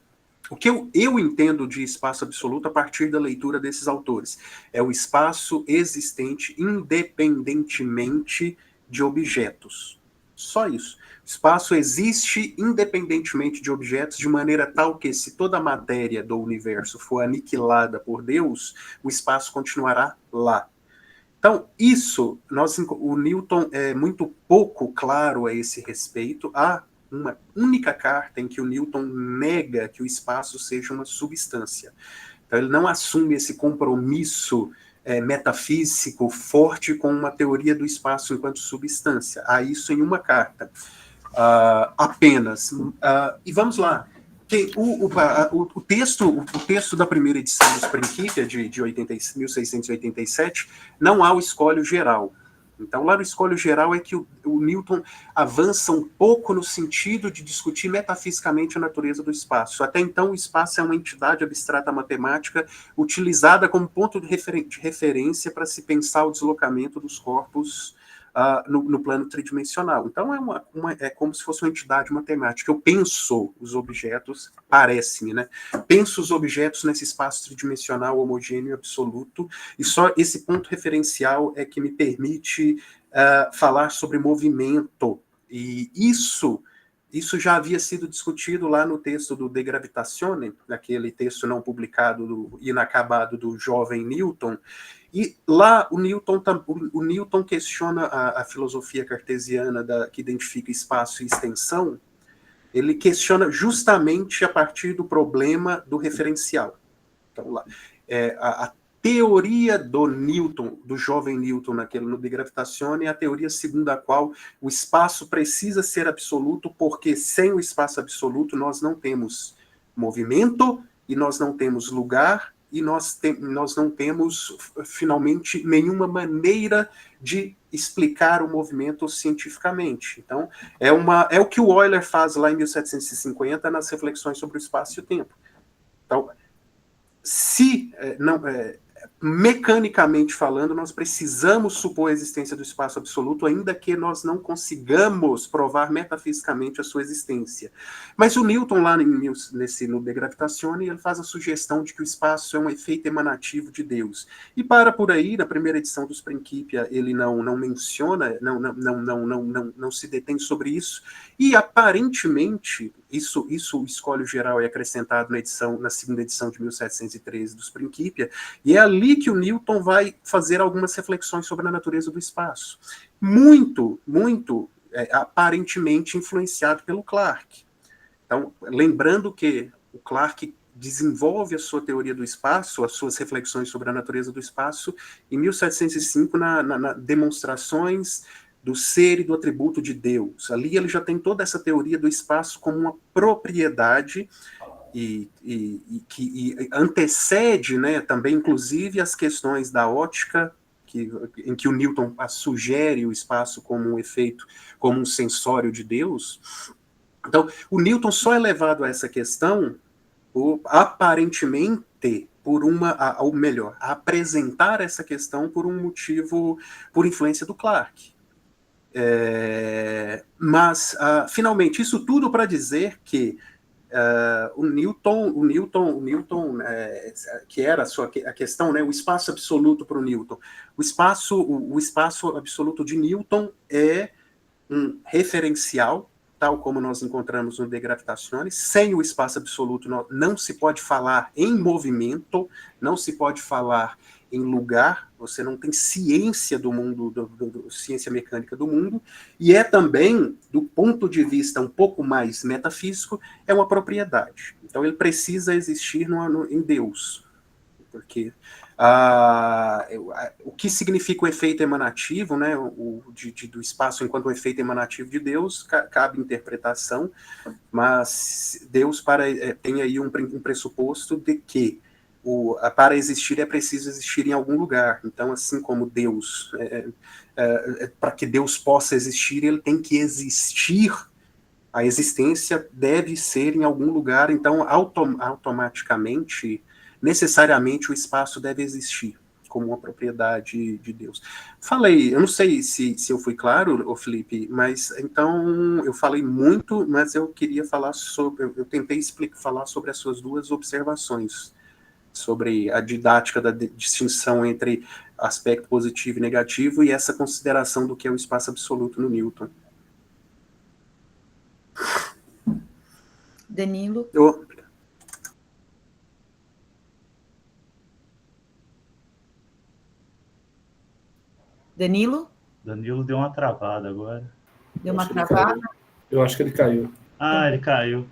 O que eu entendo de espaço absoluto a partir da leitura desses autores é o espaço existente independentemente de objetos. Só isso. O espaço existe independentemente de objetos, de maneira tal que, se toda a matéria do universo for aniquilada por Deus, o espaço continuará lá. Então, o Newton é muito pouco claro a esse respeito. Há uma única carta em que o Newton nega que o espaço seja uma substância. Então, ele não assume esse compromisso metafísico forte com uma teoria do espaço enquanto substância. Há isso em uma carta. Apenas. E vamos lá. O texto da primeira edição dos Principia, de 1687, não há o escolho geral. Então, lá no escolho geral é que o Newton avança um pouco no sentido de discutir metafisicamente a natureza do espaço. Até então, o espaço é uma entidade abstrata matemática utilizada como ponto de referência para se pensar o deslocamento dos corpos no plano tridimensional. Então, é como se fosse uma entidade matemática. Eu penso os objetos, parece-me, né? Penso os objetos nesse espaço tridimensional homogêneo e absoluto, e só esse ponto referencial é que me permite falar sobre movimento. E isso já havia sido discutido lá no texto do De Gravitatione, naquele texto não publicado, inacabado do jovem Newton. E lá o Newton questiona a filosofia cartesiana que identifica espaço e extensão. Ele questiona justamente a partir do problema do referencial. Então, lá, a teoria do Newton, do jovem Newton, no De Gravitatione, é a teoria segundo a qual o espaço precisa ser absoluto, porque sem o espaço absoluto nós não temos movimento e nós não temos lugar, e nós não temos, finalmente, nenhuma maneira de explicar o movimento cientificamente. Então, é o que o Euler faz lá em 1750 nas reflexões sobre o espaço e o tempo. Então, mecanicamente falando, nós precisamos supor a existência do espaço absoluto, ainda que nós não consigamos provar metafisicamente a sua existência. Mas o Newton, lá no De Gravitatione, ele faz a sugestão de que o espaço é um efeito emanativo de Deus. E por aí, na primeira edição dos Principia, ele não menciona, não se detém sobre isso, e aparentemente, isso o escolho geral é acrescentado na segunda edição de 1713 dos Principia, e é ali que o Newton vai fazer algumas reflexões sobre a natureza do espaço. Muito aparentemente influenciado pelo Clarke. Então, lembrando que o Clarke desenvolve a sua teoria do espaço, as suas reflexões sobre a natureza do espaço, em 1705, na demonstrações do ser e do atributo de Deus. Ali ele já tem toda essa teoria do espaço como uma propriedade e que antecede, né, também, inclusive, as questões da ótica, em que o Newton sugere o espaço como um efeito, como um sensório de Deus. Então, o Newton só é levado a essa questão, aparentemente, ou melhor, a apresentar essa questão por um motivo, por influência do Clarke. Mas, finalmente, isso tudo para dizer que o Newton, que era a questão, né, o espaço absoluto para o Newton. O espaço absoluto de Newton é um referencial, tal como nós encontramos no De Gravitatione. Sem o espaço absoluto não se pode falar em movimento, não se pode falar em lugar, você não tem ciência do mundo, ciência mecânica do mundo, e é também, do ponto de vista um pouco mais metafísico, é uma propriedade. Então ele precisa existir em Deus, porque o que significa o efeito emanativo, né, do espaço enquanto um efeito emanativo de Deus, cabe interpretação, mas Deus tem aí um pressuposto de que para existir é preciso existir em algum lugar. Então, assim como Deus, para que Deus possa existir, ele tem que existir. A existência deve ser em algum lugar, então automaticamente, necessariamente o espaço deve existir como uma propriedade de Deus. Falei, eu não sei se eu fui claro, ô Felipe, mas então eu falei muito, mas eu queria falar eu tentei falar sobre as suas duas observações, sobre a didática da distinção entre aspecto positivo e negativo e essa consideração do que é o espaço absoluto no Newton. Danilo. Danilo? Danilo deu uma travada agora. Deu uma travada? Eu acho que ele caiu. Ah, ele caiu.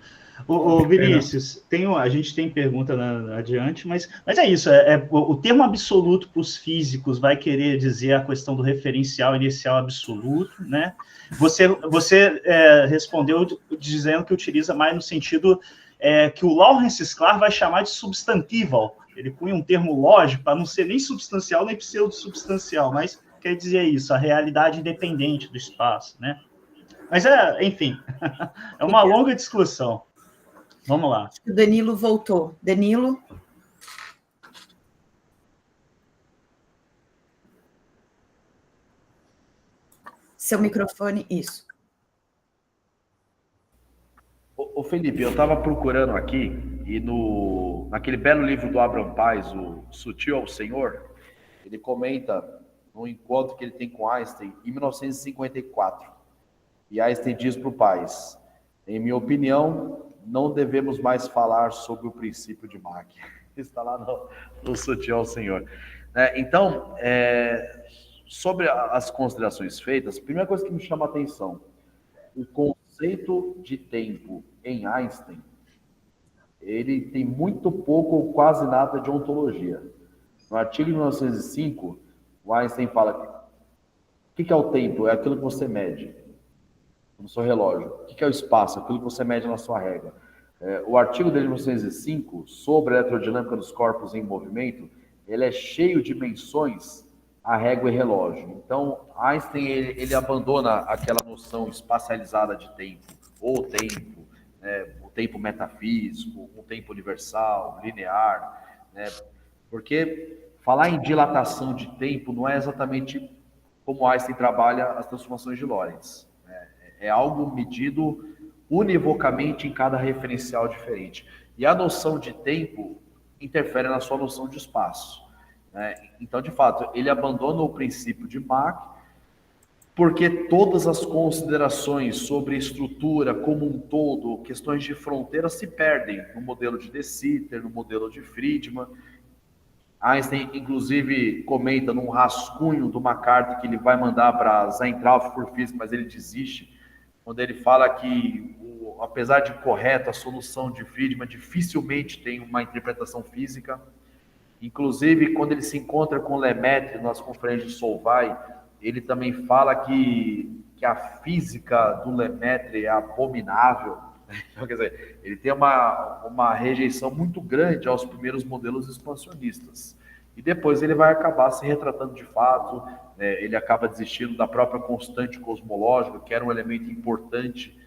Ô Vinícius, a gente tem pergunta adiante, mas é isso, o termo absoluto para os físicos vai querer dizer a questão do referencial inicial absoluto, né? Você respondeu dizendo que utiliza mais no sentido que o Lawrence Sklar vai chamar de substantival. Ele punha um termo lógico para não ser nem substancial nem pseudo-substancial, mas quer dizer isso, a realidade independente do espaço, né? Mas, enfim, é uma longa discussão. Vamos lá. O Danilo voltou. Danilo? Seu microfone, isso. Ô Felipe, eu estava procurando aqui, e naquele belo livro do Abraham Paz, o Sutil ao Senhor, ele comenta no encontro que ele tem com Einstein, em 1954. E Einstein diz para o Paz, em minha opinião, não devemos mais falar sobre o princípio de Mach. Está lá no Sutil ao Senhor. Então, sobre as considerações feitas, a primeira coisa que me chama a atenção, o conceito de tempo em Einstein, ele tem muito pouco ou quase nada de ontologia. No artigo de 1905, o Einstein fala, o que é o tempo? É aquilo que você mede no seu relógio. O que é o espaço? Aquilo que você mede na sua régua. O artigo dele de 1905, sobre a elerodinâmica dos corpos em movimento, ele é cheio de menções a régua e relógio. Então, Einstein, ele abandona aquela noção espacializada de tempo, ou tempo, o tempo metafísico, o tempo universal, linear, porque falar em dilatação de tempo não é exatamente como Einstein trabalha as transformações de Lorentz. É algo medido univocamente em cada referencial diferente. E a noção de tempo interfere na sua noção de espaço. Então, de fato, ele abandona o princípio de Mach, porque todas as considerações sobre estrutura como um todo, questões de fronteira, se perdem no modelo de De Sitter, no modelo de Friedman. Einstein, inclusive, comenta num rascunho de uma carta que ele vai mandar para Zeintraub por física, mas ele desiste, quando ele fala que, apesar de correta, a solução de Friedman dificilmente tem uma interpretação física. Inclusive, quando ele se encontra com Lemaitre nas conferências de Solvay, ele também fala que a física do Lemaitre é abominável. Então, quer dizer, ele tem uma rejeição muito grande aos primeiros modelos expansionistas. E depois ele vai acabar se retratando de fato, ele acaba desistindo da própria constante cosmológica, que era um elemento importante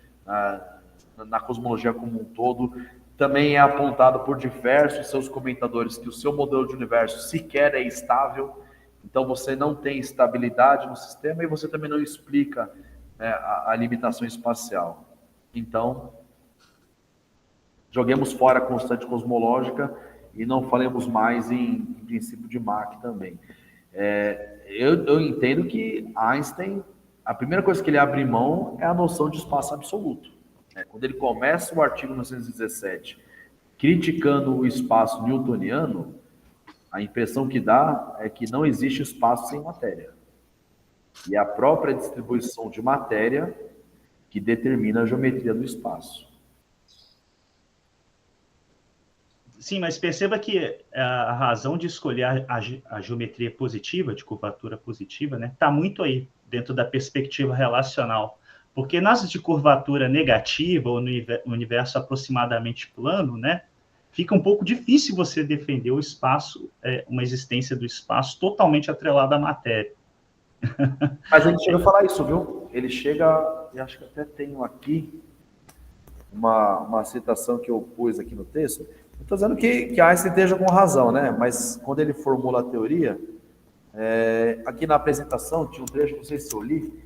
na cosmologia como um todo. Também é apontado por diversos seus comentadores que o seu modelo de universo sequer é estável, então você não tem estabilidade no sistema e você também não explica a limitação espacial. Então, joguemos fora a constante cosmológica e não falemos mais em princípio de Mach também. Eu entendo que Einstein, a primeira coisa que ele abre mão é a noção de espaço absoluto. Quando ele começa o artigo 1917 criticando o espaço newtoniano, a impressão que dá é que não existe espaço sem matéria. E é a própria distribuição de matéria que determina a geometria do espaço. Sim, mas perceba que a razão de escolher a geometria positiva, de curvatura positiva, está muito aí, dentro da perspectiva relacional. Porque nas de curvatura negativa, ou no universo aproximadamente plano, fica um pouco difícil você defender o espaço, uma existência do espaço totalmente atrelada à matéria. Mas ele chega a falar isso, viu? Ele chega, e acho que até tenho aqui uma citação que eu pus aqui no texto. Eu estou dizendo que Einstein esteja com razão, né? Mas quando ele formula a teoria, aqui na apresentação tinha um trecho, não sei se eu li,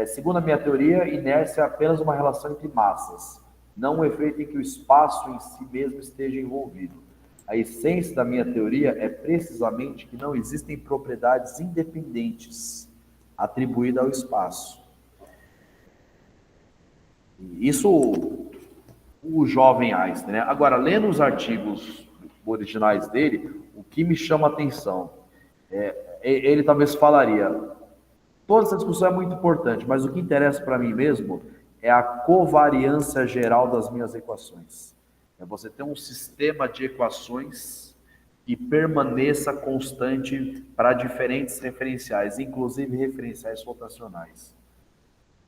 segundo a minha teoria, inércia é apenas uma relação entre massas, não um efeito em que o espaço em si mesmo esteja envolvido. A essência da minha teoria é precisamente que não existem propriedades independentes atribuídas ao espaço. Isso o jovem Einstein, né? Agora, lendo os artigos originais dele, o que me chama a atenção, ele talvez falaria, toda essa discussão é muito importante, mas o que interessa para mim mesmo é a covariância geral das minhas equações. É você ter um sistema de equações que permaneça constante para diferentes referenciais, inclusive referenciais rotacionais.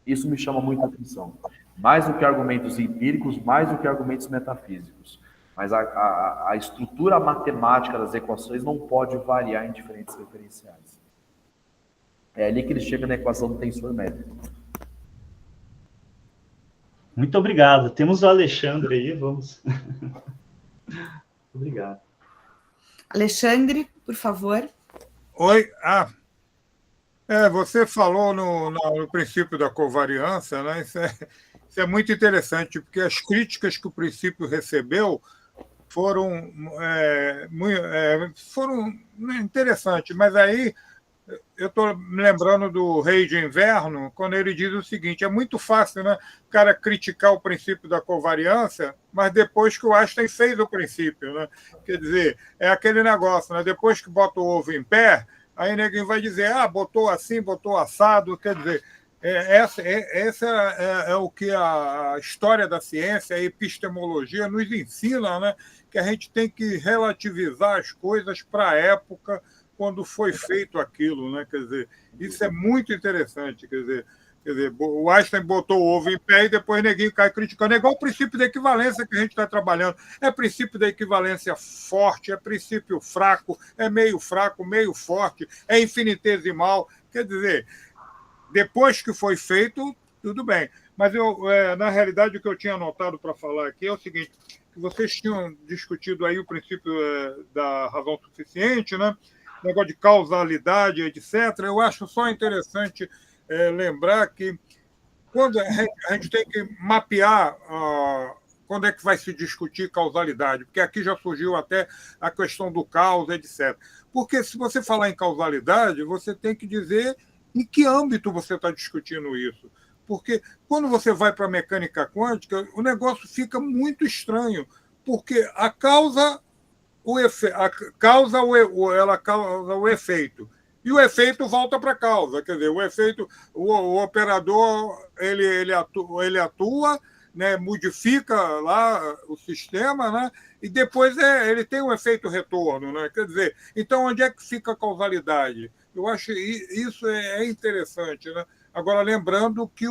Isso me chama muita atenção. Mais do que argumentos empíricos, mais do que argumentos metafísicos. Mas a estrutura matemática das equações não pode variar em diferentes referenciais. É ali que ele chega na equação do tensor métrico. Muito obrigado. Temos o Alexandre aí, vamos. Obrigado. Alexandre, por favor. Oi. Você falou no princípio da covariância, né? Isso é muito interessante, porque as críticas que o princípio recebeu foram interessantes, mas aí eu estou me lembrando do Rei de Inverno, quando ele diz o seguinte, é muito fácil, né, o cara criticar o princípio da covariância, mas depois que o Einstein fez o princípio, né? Quer dizer, é aquele negócio, né? Depois que bota o ovo em pé, aí ninguém vai dizer, botou assim, botou assado, quer dizer, essa é o que a história da ciência, a epistemologia nos ensina, né? Que a gente tem que relativizar as coisas para a época quando foi feito aquilo, né? Quer dizer, isso é muito interessante, quer dizer, o Einstein botou o ovo em pé e depois ninguém cai criticando. É igual o princípio da equivalência que a gente está trabalhando. É princípio da equivalência forte, é princípio fraco, é meio fraco, meio forte, é infinitesimal. Quer dizer, depois que foi feito, tudo bem. Mas, na realidade, o que eu tinha anotado para falar aqui é o seguinte, que vocês tinham discutido aí o princípio da razão suficiente, né? Negócio de causalidade, etc. Eu acho só interessante lembrar que quando a gente tem que mapear quando é que vai se discutir causalidade, porque aqui já surgiu até a questão do caos, etc. Porque se você falar em causalidade, você tem que dizer em que âmbito você está discutindo isso. Porque quando você vai para a mecânica quântica, o negócio fica muito estranho, porque a causa... ela causa o efeito. E o efeito volta para a causa. Quer dizer, o efeito, o operador ele atua, né, modifica lá o sistema, né, e depois ele tem um efeito retorno. Né? Quer dizer, então onde é que fica a causalidade? Eu acho isso é interessante. Né? Agora, lembrando que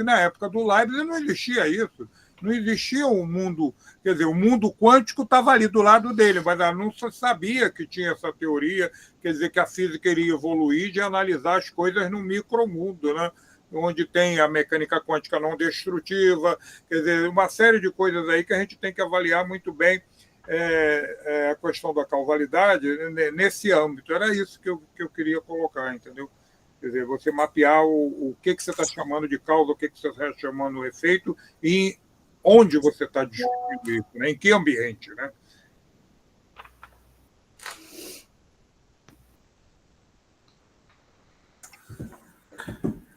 na época do Leibniz não existia isso. Não existia um mundo, quer dizer, o mundo quântico estava ali do lado dele, mas não se sabia que tinha essa teoria, quer dizer, que a física iria evoluir de analisar as coisas no micromundo, né? Onde tem a mecânica quântica não destrutiva, quer dizer, uma série de coisas aí que a gente tem que avaliar muito bem a questão da causalidade nesse âmbito. Era isso que eu queria colocar, entendeu? Quer dizer, você mapear o que você está chamando de causa, o que você está chamando de efeito e onde você está discutindo isso, né? Em que ambiente, né?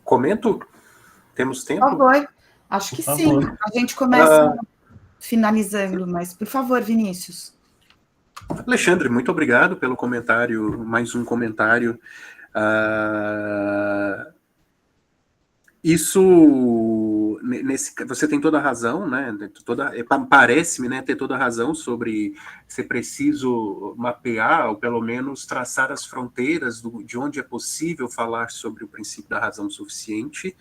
Comento? Temos tempo? Por favor. Acho que sim. A gente começa finalizando, mas, por favor, Vinícius. Alexandre, muito obrigado pelo comentário, mais um comentário. Você tem toda a razão, né? Parece-me, né, ter toda a razão sobre ser preciso mapear, ou pelo menos traçar as fronteiras de onde é possível falar sobre o princípio da razão suficiente.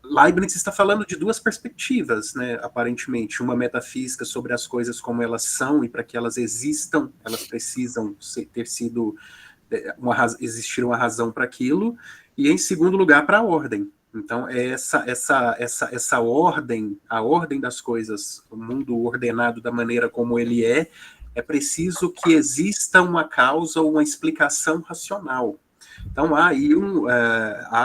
Leibniz está falando de duas perspectivas, né, aparentemente. Uma metafísica sobre as coisas como elas são, e para que elas existam, elas precisam ter sido, existir uma razão para aquilo, e em segundo lugar, para a ordem. Então, é essa ordem, a ordem das coisas, o mundo ordenado da maneira como ele é preciso que exista uma causa ou uma explicação racional. Então, há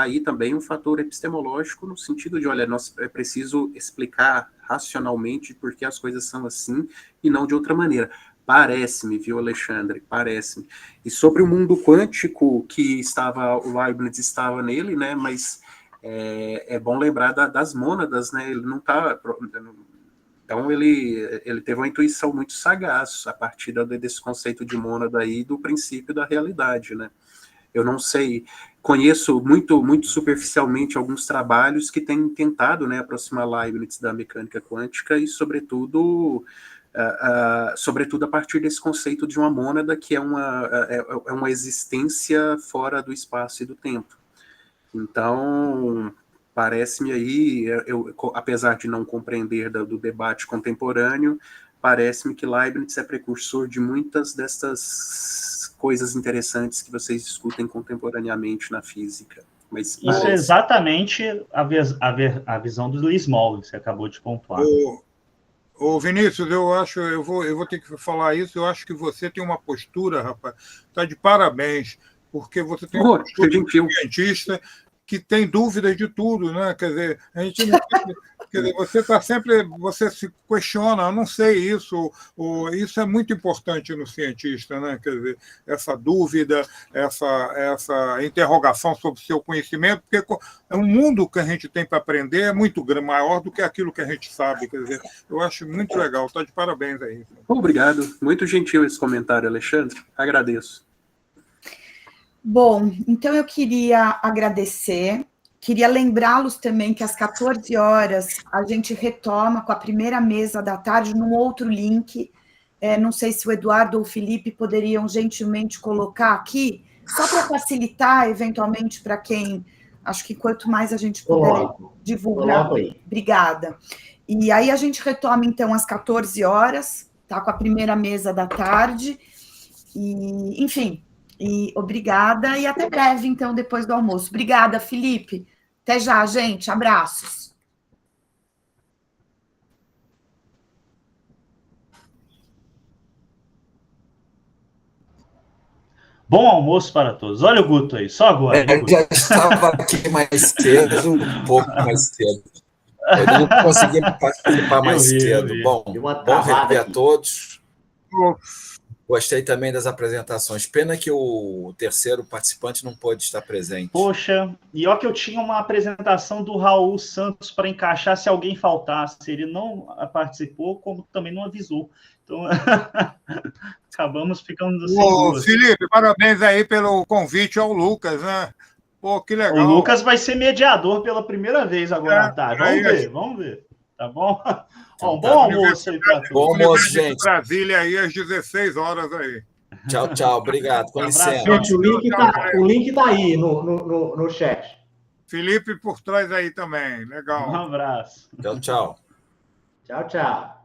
aí também um fator epistemológico no sentido de, olha, é preciso explicar racionalmente por que as coisas são assim e não de outra maneira. Parece-me, viu, Alexandre? Parece-me. E sobre o mundo quântico que o Leibniz estava nele, né, mas é bom lembrar das mônadas, né, ele não está... Então, ele teve uma intuição muito sagaz a partir desse conceito de mônada aí, do princípio da realidade, né. Eu não sei, conheço muito, muito superficialmente alguns trabalhos que têm tentado, né, aproximar Leibniz da mecânica quântica e, sobretudo a partir desse conceito de uma mônada que é uma existência fora do espaço e do tempo. Então, parece-me aí, apesar de não compreender do debate contemporâneo, parece-me que Leibniz é precursor de muitas dessas coisas interessantes que vocês discutem contemporaneamente na física. Mas isso é exatamente a visão do Luiz Moll, que você acabou de pontuar. Ô Vinícius, eu vou ter que falar isso, eu acho que você tem uma postura, rapaz, está de parabéns, porque você tem uma postura de cientista que tem dúvidas de tudo, né? Quer dizer, a gente não... Quer dizer, você está sempre, você se questiona, eu não sei isso, isso é muito importante no cientista, né? Quer dizer, essa dúvida, essa interrogação sobre o seu conhecimento, porque é um mundo que a gente tem para aprender é muito maior do que aquilo que a gente sabe, quer dizer, eu acho muito legal, está de parabéns aí. Obrigado, muito gentil esse comentário, Alexandre, agradeço. Bom, então eu queria agradecer, queria lembrá-los também que às 14 horas a gente retoma com a primeira mesa da tarde num outro link, não sei se o Eduardo ou o Felipe poderiam gentilmente colocar aqui, só para facilitar, eventualmente, para quem, acho que quanto mais a gente puder divulgar, obrigada. E aí a gente retoma, então, às 14 horas, tá, com a primeira mesa da tarde, e, enfim... E obrigada, e até breve, então, depois do almoço. Obrigada, Felipe. Até já, gente. Abraços. Bom almoço para todos. Olha o Guto aí, só agora. Já estava aqui mais cedo, um pouco mais cedo. Eu não consegui participar mais cedo. Bom rever a todos. Gostei também das apresentações. Pena que o terceiro participante não pôde estar presente. Poxa, e ó que eu tinha uma apresentação do Raul Santos para encaixar se alguém faltasse. Ele não participou, como também não avisou. Então, acabamos ficando sem duas. Felipe, parabéns aí pelo convite ao Lucas, né? Pô, que legal. O Lucas vai ser mediador pela primeira vez agora à tarde. Vamos ver. Tá bom? Ó, bom almoço aí para todos. Bom almoço, gente. Brasília aí às 16 horas aí. Tchau, tchau. Obrigado. Com licença. Gente, o link tá aí no chat. Felipe por trás aí também. Legal. Um abraço. Tchau, tchau. Tchau, tchau.